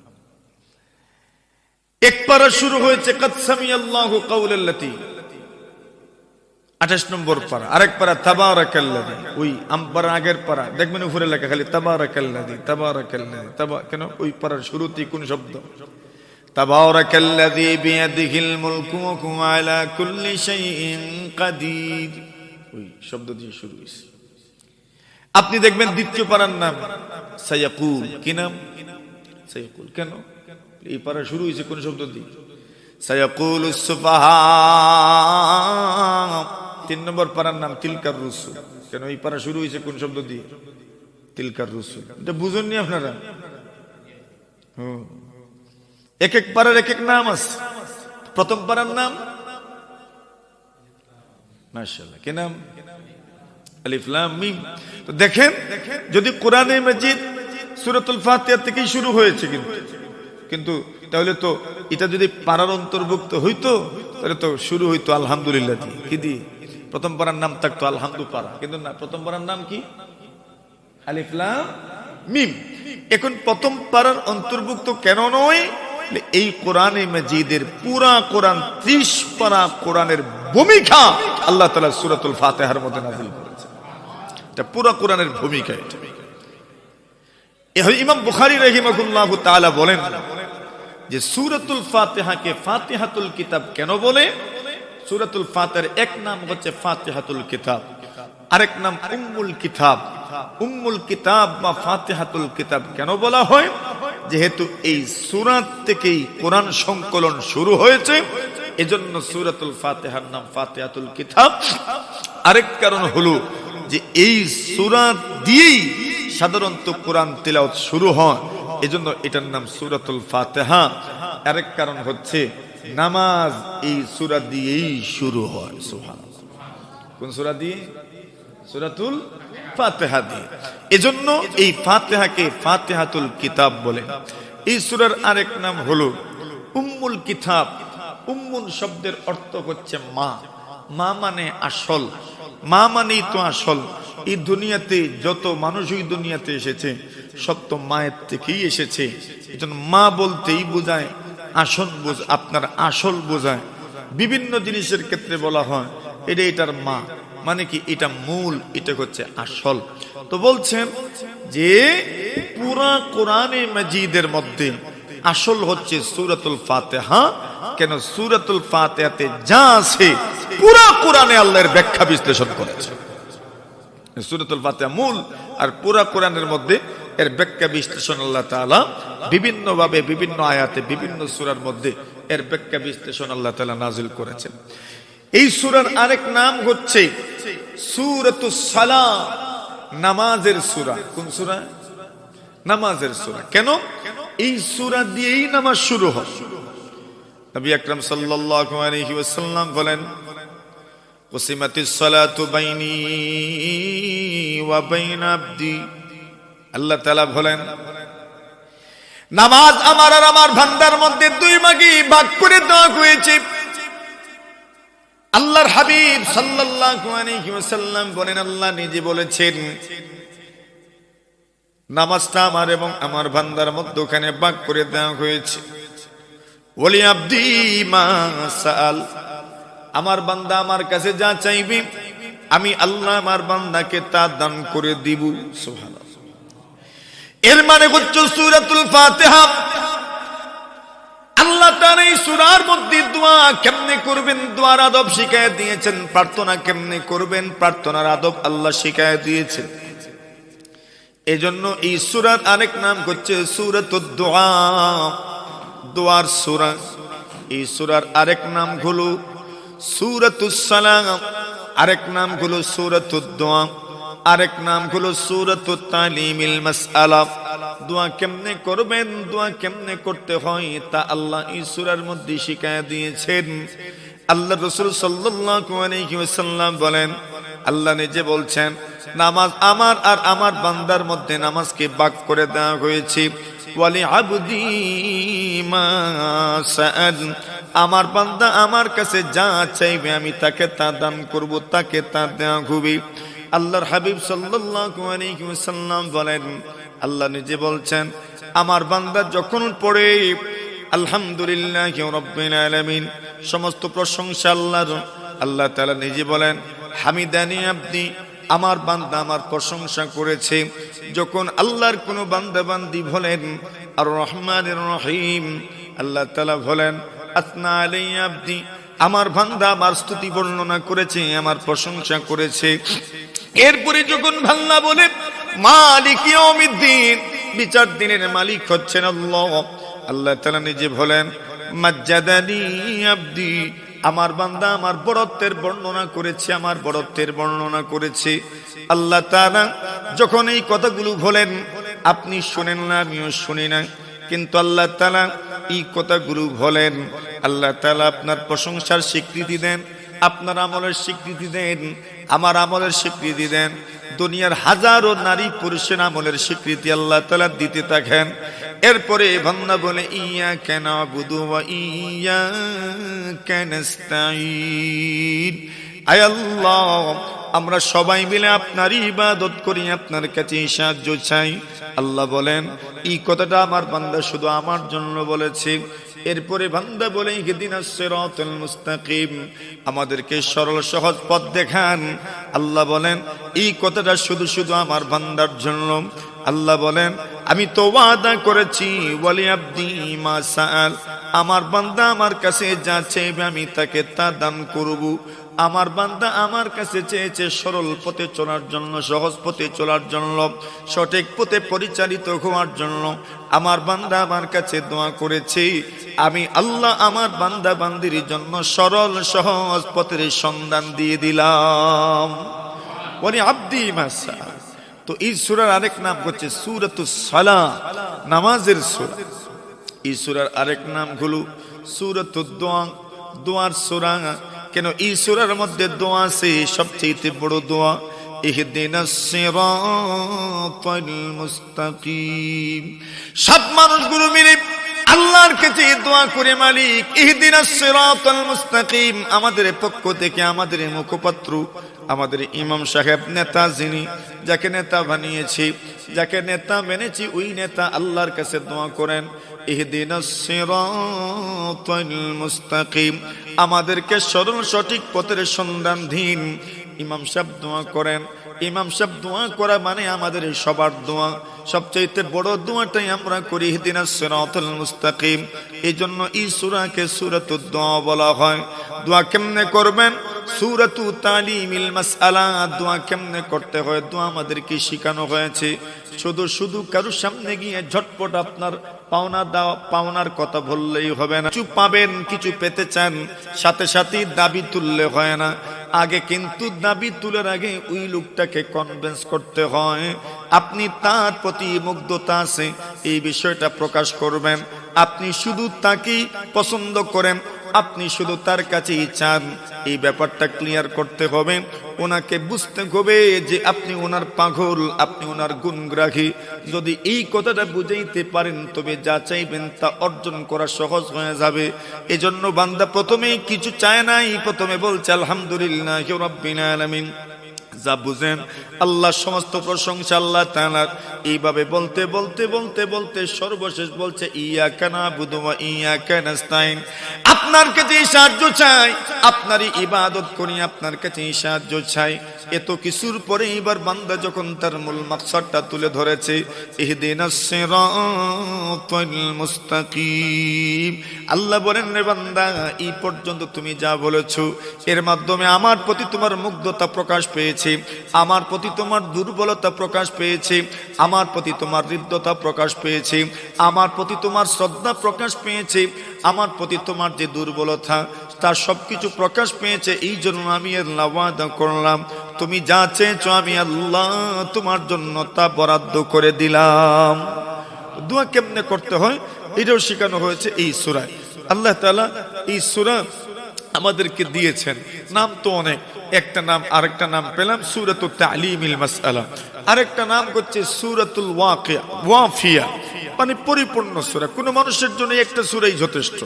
এক পারা শুরু হয়েছে কাদ সামিআল্লাহু কাওলাল্লাতী, 28 নম্বর পারা। আরেক পারা তাবারাকাল্লাযী, ওই আমপারা আগের পারা। দেখবেন উপরে লেখা খালি তাবারাকাল্লাযী, তাবারাকাল্লাযী। কেন? ওই পারার শুরুতেই কোন শব্দ? তাবারাকাল্লাযী বিয়াদিহিল মুলকু ওয়া হুয়া আলা কুল্লি শাইইন কাদির। ওই শব্দ দিয়ে শুরু হয়েছে। আপনি দেখবেন দ্বিতীয় পারার নাম সায়াকুল। কি নাম? সায়াকুল। কেন? এই পারা শুরু হয়েছে কোন শব্দ দিয়ে? সায়াকুলুস সুফাহা। 3 নম্বর পারার নাম তিলকার রুসুল। কেন? এই পারা শুরু হয়েছে কোন শব্দ দিয়ে? তিলকার রুসুল। এটা বুঝুননি আপনারা? এক এক পারার এক এক নাম আছে। প্রথম পারার নাম মাশাআল্লাহ কি নাম? আলিফ লাম মিম। তো দেখেন, যদি কোরআনে মাজিদ সূরাতুল ফাতিহা থেকেই শুরু হয়েছে, কিন্তু তাহলে তো এটা যদি পারার অন্তর্ভুক্ত হইতো, তাহলে তো শুরু হইতো আলহামদুলিল্লাহ দিয়ে। কি দিয়ে? প্রথম পারার নাম থাকতো আলহামদু পারা, কিন্তু না, প্রথম পারার নাম কি? আলিফ লাম মিম। এখন প্রথম পারার অন্তর্ভুক্ত কেন নয়? এই কোরআনে মাজিদের পুরা কোরআন 30 পারা কোরআনের ভূমিকা আল্লাহ তাআলা সূরাতুল ফাতিহার মধ্যে নাযিল করেছেন। এটা পুরা কোরআনের ভূমিকা। এটা ইমাম বুখারী রাহিমাহুল্লাহু তাআলা বলেন যে সূরাতুল ফাতিহাকে ফাতিহাতুল কিতাব কেন বলে? সূরাতুল ফাতিহার এক নাম হচ্ছে ফাতিহাতুল কিতাব, আরেক নাম উম্মুল কিতাব। উম্মুল কিতাব বা ফাতিহাতুল কিতাব কেন বলা হয়? যেহেতু এই সূরা থেকেই কোরআন সংকলন শুরু হয়েছে, এজন্য সূরাতুল ফাতিহার নাম ফাতিহাতুল কিতাব। আরেক কারণ হলো যে এই সূরা দিয়েই সাধারণত কোরআন তিলাওয়াত শুরু হয়, এজন্য এটার নাম সূরাতুল ফাতিহা। আরেক কারণ হচ্ছে নামাজ এই সূরা দিয়েই শুরু হয়। সুবহানাল্লাহ। কোন সূরা দিয়ে? সূরাতুল ফাতিহা দিয়ে। এজন্য এই ফাতিহাকে ফাতিহাতুল কিতাব বলে। এই সূরার আরেক নাম হলো উম্মুল কিতাব। উম্মুল শব্দের অর্থ হচ্ছে মা। মা মানে আসল, মা মানেই তো আসল। এই দুনিয়াতে যত মানুষই দুনিয়াতে এসেছে সব তো মায়ের থেকেই এসেছে। এজন্য মা বলতেই বোঝায় আসল আপনার আসল বোঝায়, বিভিন্ন জিনিসের ক্ষেত্রে বলা হয় এটা এটার মা, মানে কি এটা মূল, এটা হচ্ছে আসল। তো বলছেন যে পুরা কোরআনে মাজিদের মধ্যে আসল হচ্ছে সূরাতুল ফাতিহা। কেন? সূরাতুল ফাতিহাতে যা আছে পুরা কোরআনে আল্লাহর ব্যাখ্যা বিশ্লেষণ করেছে। সূরাতুল ফাতিহা মূল, আর পুরা কোরআনের মধ্যে এর ব্যাখ্যা বিশ্লেষণ আল্লাহ তাআলা বিভিন্ন ভাবে বিভিন্ন আয়াতে বিভিন্ন সূরার মধ্যে এর ব্যাখ্যা বিশ্লেষণ আল্লাহ তাআলা নাযিল করেছেন। এই সূরার আরেক নাম হচ্ছে সূরাতুস সালাহ, নামাজের সূরা। কোন সূরা? নামাজের সূরা। কেন? এই সূরা দিয়েই নামাজ শুরু হয়। নবী আকরাম সাল্লাল্লাহু আলাইহি ওয়াসাল্লাম বলেন, কুসিমাতিস সালাতু বাইনি ওয়া বাইনা আবদি। আল্লাহ তাআলা বলেন, নামাজ আমার আর আমার বান্দার মধ্যে দুই ভাগে ভাগ করে দেওয়া হয়েছে। আল্লাহর হাবিব সাল্লাল্লাহু আলাইহি ওয়াসাল্লাম বলেন, আল্লাহ নিজে বলেছেন নামাজটা আমার এবং আমার বান্দার মধ্যখানে ভাগ করে দেওয়া হয়েছে। ওয়ালি আবদি মা সাআল, আমার বান্দা আমার কাছে যা চাইবে আমি আল্লাহ আমার বান্দাকে তা দান করে দিব। সুবহানাল্লাহ। এর মানে হচ্ছে সূরাতুল ফাতিহা আল্লাহ তাআলা এই সূরার মধ্যে দোয়া কেমনে করবেন দোয়ার আদব শিখায় দিয়েছেন, প্রার্থনা কেমনে করবেন প্রার্থনার আদব আল্লাহ শিখায় দিয়েছেন। এজন্য এই সূরার আরেক নাম হচ্ছে সূরাতুদ দুআ, দোয়ার সূরা। এই সূরার আরেক নাম হলো সূরাতুস সালাম, আরেক নাম হলো সূরাতুদ দুআ, আরেক নাম হলো সূরাতুত তালিমিল মাসআলা। দোয়া কেমনে করবেন, দোয়া কেমনে করতে হয় তা আল্লাহ এই সূরার মধ্যে শিখায় দিয়েছেন। আল্লাহ রাসূল সাল্লাল্লাহু আলাইহি ওয়াসাল্লাম বলেন, আল্লাহ নিজে বলছেন নামাজ আমার আর আমার বান্দার মধ্যে নামাজকে ভাগ করে দেওয়া হয়েছে। ওয়ালি আবদি মা সাআল, আমার বান্দা আমার কাছে যা চাইবে আমি তাকে তা দান করব, তাকে তা দেওয়া হবে। আল্লাহর হাবিব সাল্লাল্লাহু আলাইহি ওয়াসাল্লাম বলেন, আল্লাহ নিজে বলছেন আমার বান্দা যখন পড়ে আলহামদুলিল্লাহি রাব্বিল আলামিন, সমস্ত প্রশংসা আল্লাহর, আল্লাহ তাআলা নিজে বলেন হামিদানি আবদি, আমার বান্দা আমার প্রশংসা করেছে। যখন আল্লাহর কোন বান্দা বান্দি বলেন আর রহমানির রহিম, আল্লাহ তাআলা বলেন আসনা আলাইয়া আবদি, আমার বান্দা আমার স্তুতি বর্ণনা করেছে, আমার প্রশংসা করেছে। এরপরে যখন বান্দা বলে মালিক ইয়াউমিদ্দিন, বিচার দিনের মালিক হচ্ছেন আল্লাহ, আল্লাহ তাআলা নিজে বলেন মাজ্জাদানি আবদি, আমার বান্দা আমার বড়ত্বের বর্ণনা করেছে, আমার বড়ত্বের বর্ণনা করেছে। আল্লাহ তাআলা যখন এই কথাগুলো বলেন আপনি শুনেন না, আমিও শুনি না, কিন্তু আল্লাহ তাআলা এই কথাগুলো বলেন, আল্লাহ তাআলা আপনার প্রশংসার স্বীকৃতি দেন, আপনার আমলের স্বীকৃতি দেন, আমার আমলের স্বীকৃতি দেন, দুনিয়ার হাজারো নারী পুরুষের আমলের স্বীকৃতি আল্লাহ তাআলা দিতে থাকেন। এরপরে বান্দা বলে ইয়াকা নাবুদু ওয়া ইয়াকা নাস্তাঈন, আয় আল্লাহ আমরা সবাই মিলে আপনার ইবাদত করি, আপনার কাছে সাহায্য চাই। আল্লাহ বলেন এই কথাটা আমার বান্দা শুধু আমার জন্য বলেছে। এরপরে বান্দা বলে ইহদিনাস সিরাতাল মুস্তাকিম, আমাদেরকে সরল সহজ পথ দেখান। আল্লাহ বলেন এই কথাটা শুধু শুধু আমার বান্দার জন্য। আল্লাহ বলেন আমি তো ওয়াদা করেছি ওয়ালি আবদি মা সাআল, আমার বান্দা আমার কাছে যা চাইবে আমি তাকে তা দান করব। আমার বান্দা আমার কাছে চেয়েছে সরল পথে চলার জন্য, সহজ পথে চলার জন্য, সঠিক পথে পরিচালিত হওয়ার জন্য। আমার বান্দা আমার কাছে দোয়া করেছে, আমি আল্লাহ আমার বান্দা বান্দির জন্য সরল সহজ পথের সন্ধান দিয়ে দিলাম। ওয়ালি আবদি মা সাআল। তো এই সূরার আরেক নাম হচ্ছে সূরাতুস সালাহ, নামাজের সূরা। এই সূরার আরেক নাম হলো সূরাতুদ দুআ, দোয়ার সূরা। কেন? এই সূরার মধ্যে দোয়া আছে, সবচেয়ে বড় দোয়া ইহদিনাস সিরাতাল মুস্তাকিম। সব মানুষগুলো মিলে আল্লাহর কাছে দোয়া করে মালিক ইহদিনাস সিরাতাল মুস্তাকিম, আমাদের পক্ষ থেকে আমাদের মুখপাত্র, আমাদের ইমাম সাহেব নেতা যিনি যাকে নেতা বানিয়েছি, যাকে নেতা মেনেছি, ওই নেতা আল্লাহর কাছে দোয়া করেন, ইহদিনাস সিরাতাল মুস্তাকিম, আমাদেরকে সরল সঠিক পথের সন্ধান দিন। ইমাম সাহেব দোয়া করেন। ইমাম সাহেব দোয়া করা মানে আমাদের সবার দোয়া, সবচেয়ে বড় দোয়াটাই আমরা করি, ইহদিনাস সিরাতাল মুস্তাকিম। এই জন্য এই সূরাকে সূরাতুদ দোয়া বলা হয়। দোয়া কেমনে করবেন? সূরাতু তালিমিল মাসআলা, দোয়া কেমনে করতে হয় দোয়া আমাদেরকে শেখানো হয়েছে। শুধু শুধু কারোর সামনে গিয়ে ঝটপট আপনার পাওনার কথা বললেই হবে না। কিছু পাবেন, কিছু পেতে চান, সাথে সাথে দাবি তুললে হয় না। আগে কিন্তু দাবি তুলার আগে ওই লোকটাকে কনভিন্স করতে হয়, আপনি তার প্রতি মুগ্ধতা আছে এই বিষয়টা প্রকাশ করবেন। আপনি শুধু তাকেই পছন্দ করেন, আপনি শুধু তার কাছেই চান, এই ব্যাপারটা ক্লিয়ার করতে হবে। ওনাকে বুঝতে হবে যে আপনি ওনার পাগল, আপনি ওনার গুণগ্রাহী। যদি এই কথাটা বুঝাইতে পারেন তবে যা চাইবেন তা অর্জন করা সহজ হয়ে যাবে। এজন্য বান্দা প্রথমেই কিছু চায় নাই, প্রথমে বলছে আলহামদুলিল্লাহি রাব্বিল আলামিন। যা বুঝেন আল্লাহ সমস্ত প্রশংসা আল্লাহ তাআলার। এইভাবে বলতে বলতে বলতে বলতে সর্বশেষ বলছে ইয়াকা নাবুদু ওয়া ইয়াকা নাস্তাইন, আপনার কাছে সাহায্য চাই, আপনারই ইবাদত করি, আপনার কাছে সাহায্য চাই। এত কিছুর পরে এবার বান্দা যখন তার মূল মাকসাদটা তুলে ধরেছে, ইহদিনাস সিরাতাল মুস্তাকিম, আল্লাহ বলেন রে বান্দা, এই পর্যন্ত তুমি যা বলেছো এর মাধ্যমে আমার প্রতি তোমার মুগ্ধতা প্রকাশ পেয়েছে, আমার প্রতি তোমার দুর্বলতা প্রকাশ পেয়েছে, আমার প্রতি তোমার হৃদ্যতা প্রকাশ পেয়েছে, আমার প্রতি তোমার শ্রদ্ধা প্রকাশ পেয়েছে, আমার প্রতি তোমার যে দুর্বলতা তার সবকিছু প্রকাশ পেয়েছে। এই জন্য আমি আল্লাহ ওয়াদা করলাম, তুমি যা চেয়েছো আমি আল্লাহ তোমার জন্য তা বরাদ্দ করে দিলাম। দোয়া কেমনে করতে হয় এটাও শেখানো হয়েছে এই সূরায়। আল্লাহ তাআলা এই সূরা আমাদেরকে দিয়েছেন, নাম তো অনেক, একটা নাম আরেকটা নাম পেলাম সূরাতুত তালিমিল মাসআলা, আরেকটা নাম হচ্ছে সূরাতুল ওয়াফিয়া, মানে পরিপূর্ণ সূরা। কোন মানুষের জন্য একটা সূরাই যথেষ্ট।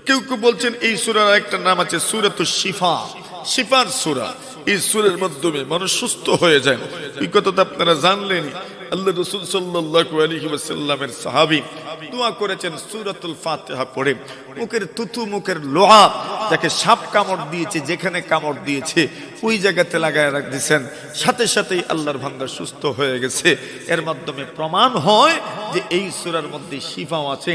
কেউ কেউ বলছেন এই সূরার একটা নাম আছে সূরাতুশ শিফা, শিফার সূরা। এই সূরার মাধ্যমে মানুষ সুস্থ হয়ে যায়। এই কথাটা আপনারা জানলেন। আল্লাহ রাসূল সাল্লাল্লাহু আলাইহি ওয়াসাল্লামের সাহাবী দোয়া করেছেন সূরাতুল ফাতিহা পড়ে, মুখের থুথু, মুখের লোহা, যাকে সাপ কামড় দিয়েছে, যেখানে কামড় দিয়েছে ওই জায়গাতে লাগায় রাখ দিয়েছেন, সাথে সাথেই আল্লাহর বান্দা সুস্থ হয়ে গেছে। এর মাধ্যমে প্রমাণ হয় যে এই সূরার মধ্যে শিফাও আছে।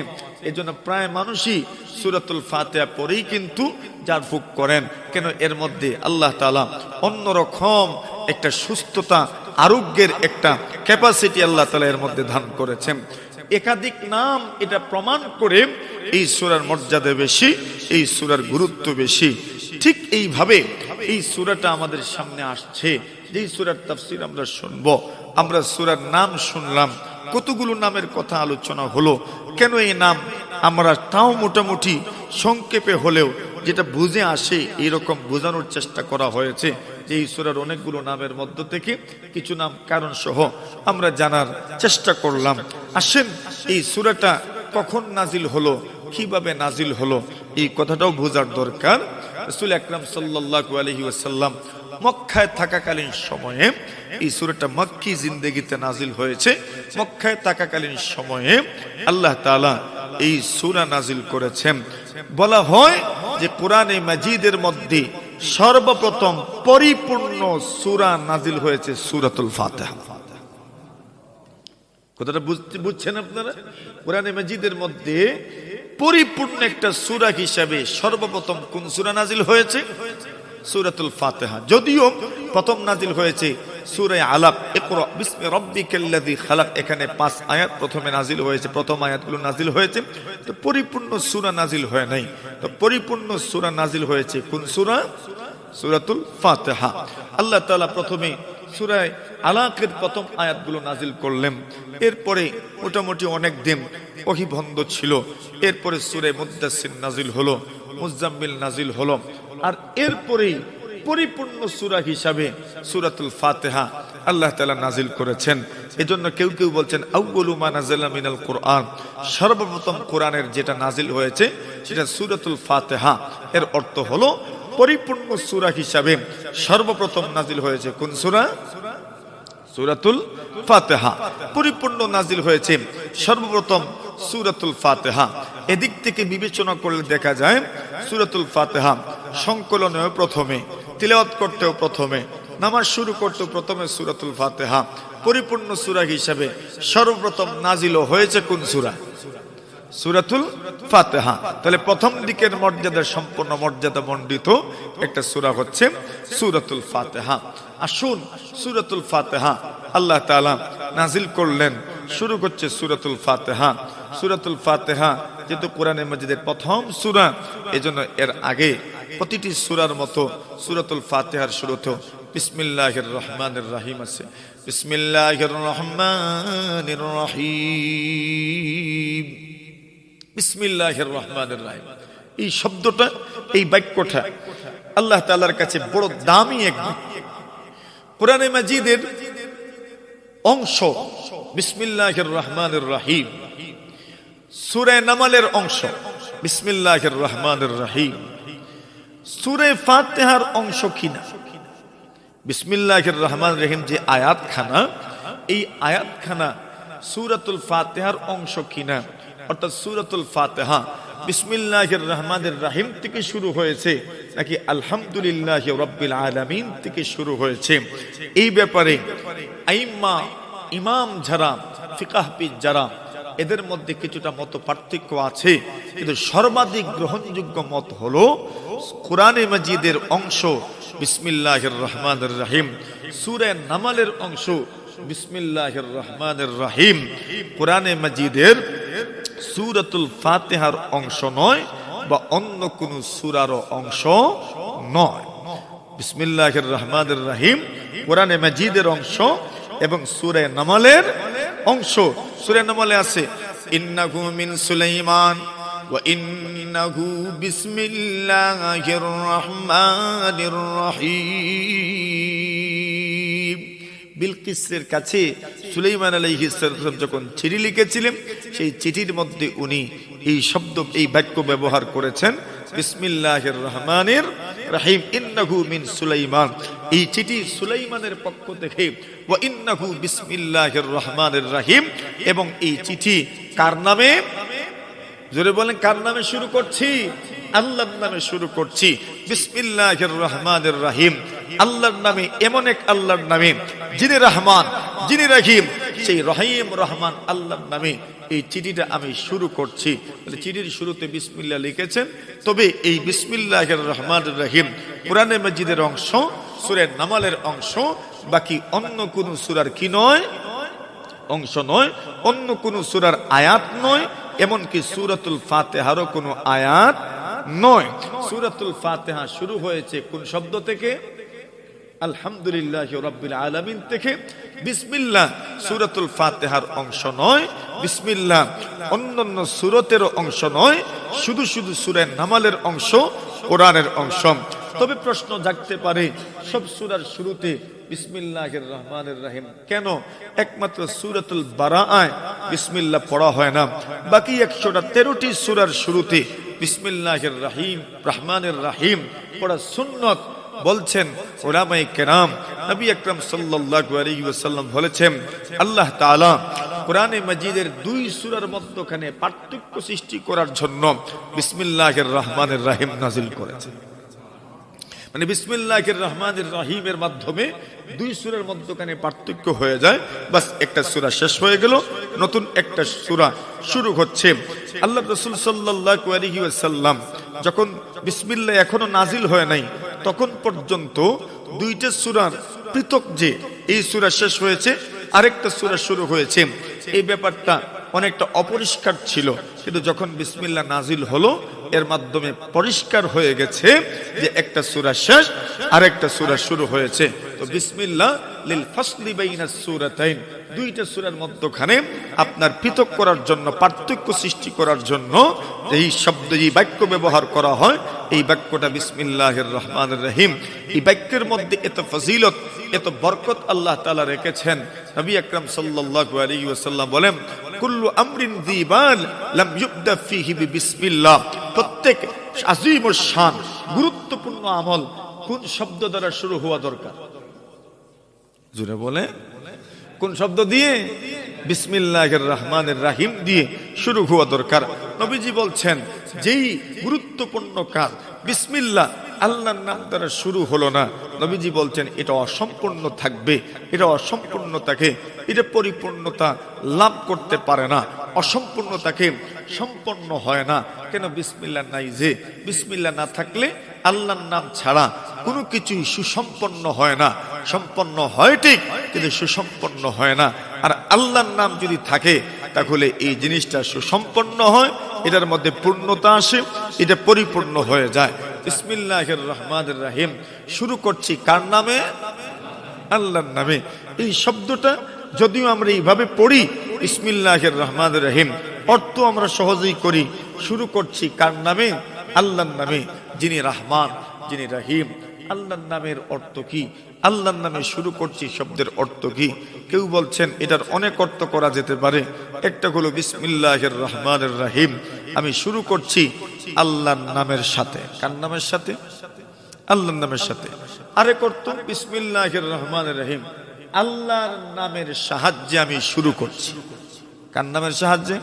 এজন্য প্রায় মানুষই সূরাতুল ফাতিহা পড়েই কিন্তু জারফুক করেন। কেন? এর মধ্যে আল্লাহ তাআলা অন্যরকম একটা সুস্থতা, আরোগ্যের একটা ক্যাপাসিটি আল্লাহ তাআলা এর মধ্যে দান করেছেন। একাধিক নাম এটা প্রমাণ করে এই সূরার মর্যাদা বেশি, এই সূরার গুরুত্ব বেশি। ঠিক এইভাবে এই সূরাটা আমাদের সামনে আসছে, যেই সূরার তাফসীর আমরা শুনবো। আমরা সূরার নাম শুনলাম, কতগুলো নামের কথা আলোচনা হলো। কেন এই নাম আমরা তাও মোটামুটি সংক্ষেপে হলেও যেটা বুঝে আসে এইরকম বোঝানোর চেষ্টা করা হয়েছে যে এই সূরার অনেকগুলো নামের মধ্য থেকে কিছু নাম কারণ সহ আমরা জানার চেষ্টা করলাম। আসেন এই সূরাটা কখন নাজিল হলো, কিভাবে নাজিল হলো, এই কথাটাও বোঝার দরকার। রাসূল আকরাম সাল্লাল্লাহু আলাইহি ওয়াসাল্লাম মক্কায় থাকাকালীন সময়ে এই সূরাটা মক্কি জিন্দেগিতে নাজিল হয়েছে। মক্কায় থাকাকালীন সময়ে আল্লাহ তাআলা এই সূরা নাজিল করেছেন। বলা হয় যে কোরআনে মাজিদের মধ্যে সর্বপ্রথম পরিপূর্ণ সূরা নাজিল হয়েছে সূরাতুল ফাতিহা। কথাটা বুঝছেন আপনারা? কোরআনে মাজিদের মধ্যে পরিপূর্ণ একটা সূরা হিসাবে সর্বপ্রথম কোন সূরা নাজিল হয়েছে? সূরাতুল ফাতিহা। যদিও প্রথম নাজিল হয়েছে সূরা আলাক, ইকরা বিসমি রাব্বিকাল্লাযী খালাক, এখানে 5 আয়াত প্রথমে নাজিল হয়েছে, প্রথম আয়াতগুলো নাজিল হয়েছে। তো পরিপূর্ণ সূরা নাজিল হয় নাই। তো পরিপূর্ণ সূরা নাজিল হয়েছে কোন সূরা? সূরাতুল ফাতিহা। আল্লাহ তাআলা প্রথমে সূরা আলাকের প্রথম আয়াতগুলো নাজিল করলেন। এরপরে মোটামুটি অনেক দিন ওহী বন্ধ ছিল। এরপরে সূরা মুদ্দাসসির নাজিল হলো, মুজাম্মিল নাজিল হলো, আর এরপরেই পরিপূর্ণ সূরা হিসাবে সূরাতুল ফাতিহা আল্লাহ তাআলা নাজিল করেছেন। এজন্য কেউ কেউ বলছেন আউয়ালু মা নাযালা মিনাল কুরআন, সর্বপ্রথম কোরআনের যেটা নাজিল হয়েছে সেটা সূরাতুল ফাতিহা। এর অর্থ হলো পরিপূর্ণ সূরা হিসাবে সর্বপ্রথম নাজিল হয়েছে কোন সূরা? সূরাতুল ফাতিহা পরিপূর্ণ নাজিল হয়েছে সর্বপ্রথম সূরাতুল ফাতিহা। এদিক থেকে বিবেচনা করলে দেখা যায় সূরাতুল ফাতিহা সংকলনেও প্রথমে, তিলাওয়াত করতেও প্রথমে, নামাজ শুরু করতেও প্রথমে সূরাতুল ফাতিহা পরিপূর্ণ সূরা হিসাবে সর্বপ্রথম নাজিল হয়েছে কোন সূরা? সূরাতুল ফাতিহা। তাহলে প্রথম দিকের মর্যাদা সম্পূর্ণ মর্যাদা মণ্ডিত একটা সূরা হচ্ছে সূরাতুল ফাতিহা। আসুন সূরাতুল ফাতিহা আল্লাহ তাআলা নাজিল করলেন, শুরু করছে সূরাতুল ফাতিহা। সূরাতুল ফাতিহা যেহেতু কোরআনে মাজিদের প্রথম সূরা, এজন্য এর আগে প্রতিটি সূরার মতো সূরাতুল ফাতিহার শুরুতে বিসমিল্লাহির রহমানির রহিম আছে। বিসমিল্লাহির রহমানির রহিম, বিসমিল্লাহির রহমানির রহিম। এই শব্দটা, এই বাক্যটা আল্লাহ তাআলার কাছে বড় দামি এক বাক্য। কোরআনে মাজিদের অংশ বিসমিল্লাহির রহমানির রহিম, সূরা নামলের অংশ বিসমিল্লাহির রহমানির রহিম, সূরা ফাতিহার অংশ কিনা? বিসমিল্লাহির রহমানির রহিম যে আয়াতখানা, এই আয়াতখানা সূরাতুল ফাতিহার অংশ কিনা? অর্থাৎ সূরাতুল ফাতিহা বিসমিল্লাহির রহমানির রহিম থেকে শুরু হয়েছে নাকি আলহামদুলিল্লাহি রাব্বিল আলামিন থেকে শুরু হয়েছে? এই ব্যাপারে আইম্মা, ইমাম যারা, ফিকাহবিদ যারা, এদের মধ্যে কিছুটা মত পার্থক্য আছে, কিন্তু সর্বাধিক গ্রহণযোগ্য মত হলো কোরআনে মাজিদের অংশ বিসমিল্লাহির রহমানির রহিম, সূরা নামলের অংশ বিসমিল্লাহির রহমানির রহিম কোরআনে মাজিদের সূরাতুল ফাতিহার অংশ নয়, বা অন্য কোন সূরার অংশ নয়। বিসমিল্লাহির রহমানির রহিম কোরআনে মাজিদের অংশ এবং সূরা নামলের অংশ। সূরা নামলে আছে ইন্নাহু মিন সুলাইমান ওয়া ইন্নাহু বিসমিল্লাহির রহমানির রহিম। বিলকিসের কাছে সুলাইমান আলাইহিস সালাম যখন চিঠি লিখেছিলেন, সেই চিঠির মধ্যে উনি এই শব্দ, এই বাক্য ব্যবহার করেছেন বিসমিল্লাহির রহমানির রহিম, ইন্নাহু মিন সুলাইমান। এই চিঠি সুলাইমানের পক্ষ থেকে, ওয়া ইন্নাহু বিসমিল্লাহির রহমানির রহিম। এবং এই চিঠি কার নামে? জোরে বলেন, কার নামে শুরু করছি? আল্লাহর নামে শুরু করছি। বিসমিল্লাহির রহমানির রহিম, আল্লাহর নামে, এমন এক আল্লাহর নামে যিনি রহমান, যিনি রহিম। সেই রহিম রহমান আল্লাহর নামে এই চিঠিটা আমি শুরু করছি। চিঠির শুরুতে বিসমিল্লাহ লিখেছেন। তবে এই বিসমিল্লাহির রহমানির রহিম কোরআনে মাজিদের অংশ, সূরা নামলের অংশ, বাকি অন্য কোন সূরার কি নয়? অংশ নয়, অন্য কোন সূরার আয়াত নয়, এমনকি সূরাতুল ফাতিহারও কোনো আয়াত নয়। সূরাতুল ফাতিহা শুরু হয়েছে কোন শব্দ থেকে? আলহামদুলিল্লাহি রাব্বিল আলামিন থেকে। বিসমিল্লাহ সূরাতুল ফাতিহার অংশ নয়, বিসমিল্লাহ অন্যান্য সূরাতেরও অংশ নয়, শুধু শুধু সূরা নামলের অংশ, কোরআনের অংশ। তবে প্রশ্ন জাগতে পারে, সব সূরার শুরুতে বিসমিল্লাহির রহমানির রহিম কেন? একমাত্র সূরাতুল বারাআয় বিসমিল্লাহ পড়া হয় না, বাকি 113টি সূরার শুরুতে বিসমিল্লাহির রহমানির রহিম পড়া সুন্নত। বলছেন উলামায়ে কেরাম, নবী আকরাম সাল্লাল্লাহু আলাইহি ওয়াসাল্লাম বলেছেন, আল্লাহ তাআলা কোরআনে মাজিদের 2 সূরার মধ্যখানে পার্থক্য সৃষ্টি করার জন্য বিসমিল্লাহির রহমানির রহিম নাজিল করেছেন। মানে বিসমিল্লাহির রহমানির রহিমের মাধ্যমে 2 সূরার মধ্যখানে পার্থক্য হয়ে যায়। বাস একটা সূরা শেষ হয়ে গেল, নতুন একটা সূরা শুরু হচ্ছে। আল্লাহ রাসূল সাল্লাল্লাহু আলাইহি ওয়াসাল্লাম যখন বিসমিল্লাহ এখনো নাজিল হয় নাই, তখন পর্যন্ত 2টা সূরার পৃথক, যে এই সূরা শেষ হয়েছে আরেকটা সূরা শুরু হয়েছে, এই ব্যাপারটা অনেকটা অপরিষ্কার ছিল। কিন্তু যখন বিসমিল্লাহ নাজিল হলো, এর মাধ্যমে পরিষ্কার হয়ে গেছে যে একটা সূরা শেষ আর একটা সূরা শুরু হয়েছে। তো বিসমিল্লাহ লিল ফাসলি বাইনাস সূরাতাইন, 2টা সূরার মধ্যখানে আপনার পৃথক করার জন্য, পার্থক্য সৃষ্টি করার জন্য এই শব্দ, এই বাক্য ব্যবহার করা হয়। এই বাক্যটা বিসমিল্লাহির রহমানির রহিম। এই বাক্যের মধ্যে এত ফজিলত, এত বরকত আল্লাহ তাআলা রেখেছেন। নবী আকরাম সাল্লাল্লাহু আলাইহি ওয়াসাল্লাম বলেন, কুল্লু আমরিন যিবাল লাম ইউবদা ফীহি বিসমিল্লাহ। প্রত্যেক আযীম ও শান গুরুত্বপূর্ণ আমল কোন শব্দ দ্বারা শুরু হওয়া দরকার? জোরে বলে, কোন শব্দ দিয়ে? বিসমিল্লাহির রহমানির রহিম দিয়ে শুরু হওয়া দরকার। নবীজি বলছেন যেই গুরুত্বপূর্ণ কাজ বিসমিল্লাহ আল্লাহর নাম দ্বারা শুরু হলো না, নবীজি বলছেন এটা অসম্পূর্ণ থাকবে, এটা অসম্পূর্ণতাকে, এটা পরিপূর্ণতা লাভ করতে পারে না, অসম্পূর্ণতাকে সম্পন্ন হয় না। কেন? বিসমিল্লাহ নাই। যে বিসমিল্লাহ না থাকলে আল্লাহর নাম ছাড়া কোনো কিছুই সুসম্পন্ন হয় না। সম্পন্ন হয় ঠিক, কিন্তু সুসম্পন্ন হয় না। আর আল্লাহর নাম যদি থাকে তাহলে এই জিনিসটা সুসম্পন্ন হয়, এটার মধ্যে পূর্ণতা আসে, এটা পরিপূর্ণ হয়ে যায়। বিসমিল্লাহির রহমানির রহিম শুরু করছি কার নামে? আল্লাহর নামে। এই শব্দটা যদিও আমরা এইভাবে পড়ি বিসমিল্লাহির রহমানির রহিম, অর্থ আমরা সহজেই করি। শুরু করছি কার নামে? আল্লাহর নামে, যিনি রহমান, যিনি রহিম। আল্লাহর নামের অর্থ কি? আল্লাহর নামে শুরু করছি শব্দের অর্থ কি? কেউ বলছেন এটার অনেক অর্থ করা যেতে পারে। একটা হলো বিসমিল্লাহির রহমানির রহিম, আমি শুরু করছি আল্লাহর নামের সাথে। কার নামের সাথে? আল্লাহর নামের সাথে। আরেক অর্থ বিসমিল্লাহির রহমানির রহিম, আল্লাহর নামের সাহায্যে আমি শুরু করছি। কার নামের সাহায্যে?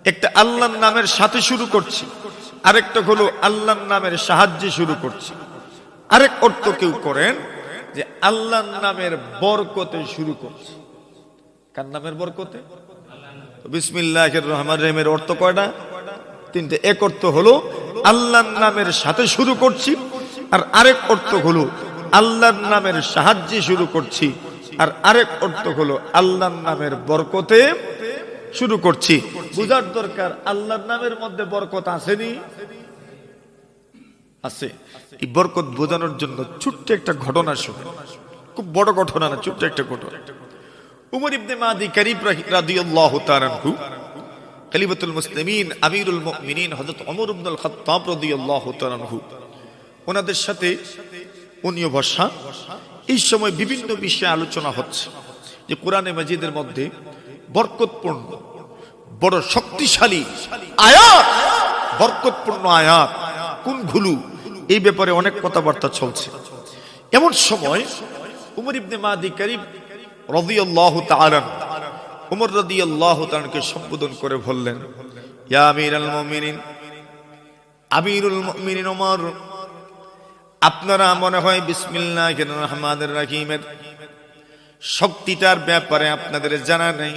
একটা আল্লাহর নামের সাথে শুরু করছি, আরেকটা হলো আল্লাহর নামের সাহায্যে শুরু করছি। আরেক অর্থ কেউ করেন যে আল্লাহর নামের বরকতে শুরু করছি। কার নামের বরকতে? বিসমিল্লাহির রহমানির রহিমের অর্থ কয়টা? তিনটে। এক অর্থ হলো আল্লাহর নামের সাথে শুরু করছি, আর আরেক অর্থ হলো আল্লাহর নামের সাহায্যে শুরু করছি, আর আরেক অর্থ হলো আল্লাহর নামের বরকতে শুরু করছি। বুঝার দরকার আল্লাহর নামের মধ্যে বরকত আসেনি? আছে। এই বরকত বোঝানোর জন্য ছোট্ট একটা ঘটনা শুনে, খুব বড় ঘটনা না, ছোট্ট একটা ঘটনা। উমর ইবনে মাদি কারিব রাদিয়াল্লাহু তাআলা আনহু, খলিফাতুল মুসলিমিন, আমিরুল মুমিনিন হযরত ওমর ইবনুল খাত্তাব রাদিয়াল্লাহু তাআলা আনহু, ওনাদের সাথে উনিও বসা। এই সময় বিভিন্ন বিষয়ে আলোচনা হচ্ছে যে কোরআনে মাজিদের মধ্যে বরকতপূর্ণ বড় শক্তিশালী আয়াত, বরকতপূর্ণ আয়াত কোনগুলো, এই ব্যাপারে অনেক কথাবার্তা চলছে। এমন সময় উমর ইবনে মাদি কারিব রাদিয়াল্লাহু তাআলা, উমর রাদিয়াল্লাহু তাআলাকে সম্বোধন করে বললেন, ইয়া আমিরুল মুমিনিন, আমিরুল মুমিনিন ওমর, আপনারা মনে হয় বিসমিল্লাহির রহমানির রহিমের শক্তিটার ব্যাপারে আপনাদের জানা নেই।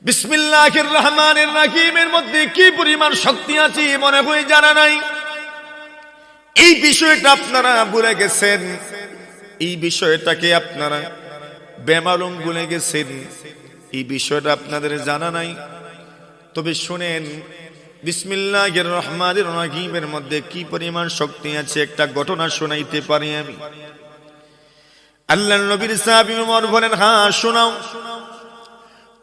বিসমিল্লাহির রহমানির রহিমের মধ্যে কি পরিমাণ শক্তি আছে মনে হয় জানা নাই। এই বিষয়টা আপনারা ভুলে গেছেন, এই বিষয়টাকে আপনারা বেমালুম ভুলে গেছেন, এই বিষয়টা আপনাদের জানা নাই। তবে শুনেন, বিসমিল্লাহির রহমানির রহিমের মধ্যে কি পরিমাণ শক্তি আছে একটা ঘটনা শোনাইতে পারি আমি। আল্লাহর নবীর সাহাবী ওমর বলেন, হ্যাঁ শোনাও।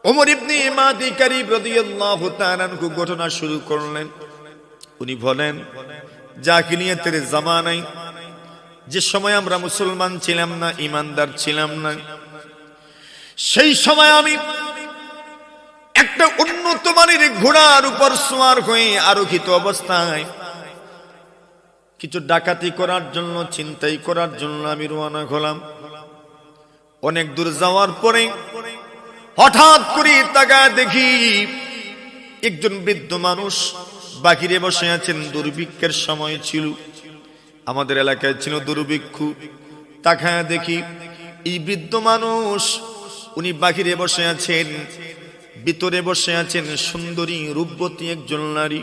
ওমর ইবনে মাদি কারিব রাদিয়াল্লাহু তাআলা আনহু ঘটনা শুরু করলেন। উনি বলেন, জাহিলিয়াতের জামানায়, যে সময় আমরা মুসলমান ছিলাম না, ইমানদার ছিলাম না, সেই সময় আমি একটা উন্নত মানের ঘোড়ার উপর সওয়ার হয়ে আরোহিত অবস্থায় কিছু ডাকাতি করার জন্য, ছিনতাই করার জন্য আমি রওনা হলাম। অনেক দূর যাওয়ার পরে হঠাৎ করে তাকায় দেখি একজন বৃদ্ধ মানুষ বাহিরে বসে আছেন। দুর্ভিক্ষের সময় ছিল, আমাদের এলাকায় ছিল দুর্ভিক্ষ। তাকায় দেখি এই বৃদ্ধ মানুষ, উনি বাহিরে বসে আছেন, ভিতরে বসে আছেন সুন্দরী রূপবতী একজন নারী।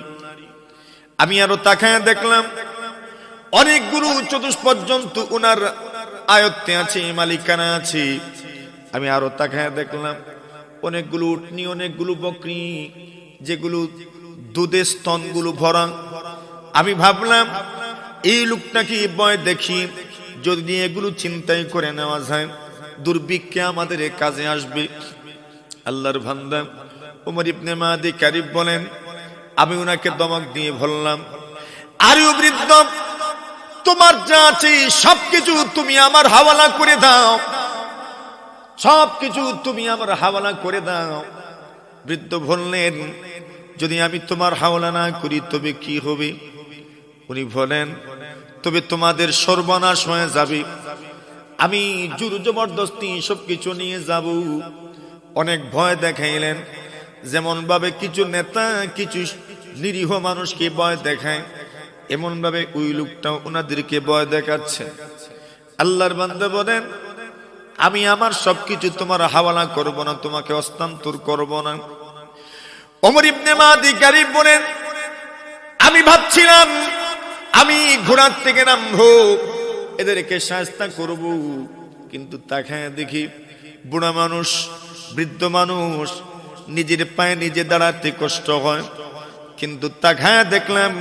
আমি আরো তাকায় দেখলাম অনেকগুলো চতুষ্পর্যন্ত উনার আয়ত্তে আছে, মালিকানা আছে। আমি আরো তাকায় দেখলাম অনেকগুলো উটনি, অনেকগুলো বকরি, যেগুলো দুধে স্তনগুলো ভরা। আমি ভাবলাম এই লোকটাকে বয় দেখি, যদি এগুলো চিন্তাই করে নেওয়া যায়, দুর্ভিক্ষে আমাদের কাজে আসবে। আল্লাহর বান্দা ওমর ইবনে মাদি কারিব বলেন, আমি উনাকে দমক দিয়ে বললাম, আরে ও বৃদ্ধ, তোমার যা আছে সবকিছু তুমি আমার হাওয়ালা করে দাও, সবকিছু তুমি আমার হাওয়ালা করে দাও। বৃদ্ধ বললেন, যদি আমি তোমার হাওয়ালা না করি তবে কি হবে? উনি বলেন, তবে তোমাদের সর্বনাশ হয়ে যাবে। আমি জোর জবরদস্তি সবকিছু নিয়ে যাব। অনেক ভয় দেখাইলেন, যেমন ভাবে কিছু নেতা কিছু নিরীহ মানুষকে ভয় দেখায়, এমন ভাবে ওই লোকটাও ওনাদেরকে ভয় দেখাচ্ছে। আল্লাহর বান্দা বলেন, আমি আমার সবকিছু তোমার হাওয়ালা করব না, তোমাকে হস্তান্তর করব না। ওমর ইবনে মাদি কারিব বলেন, আমি ভাবছিলাম আমি ঘোড়ার থেকে নামবো, এদেরকে শায়েস্তা করব, কিন্তু তাকায় দেখি বুড়া মানুষ, বৃদ্ধ মানুষ, নিজের পায়ে নিজে দাঁড়াতে কষ্ট হয়। কিন্তু তাকায় দেখলাম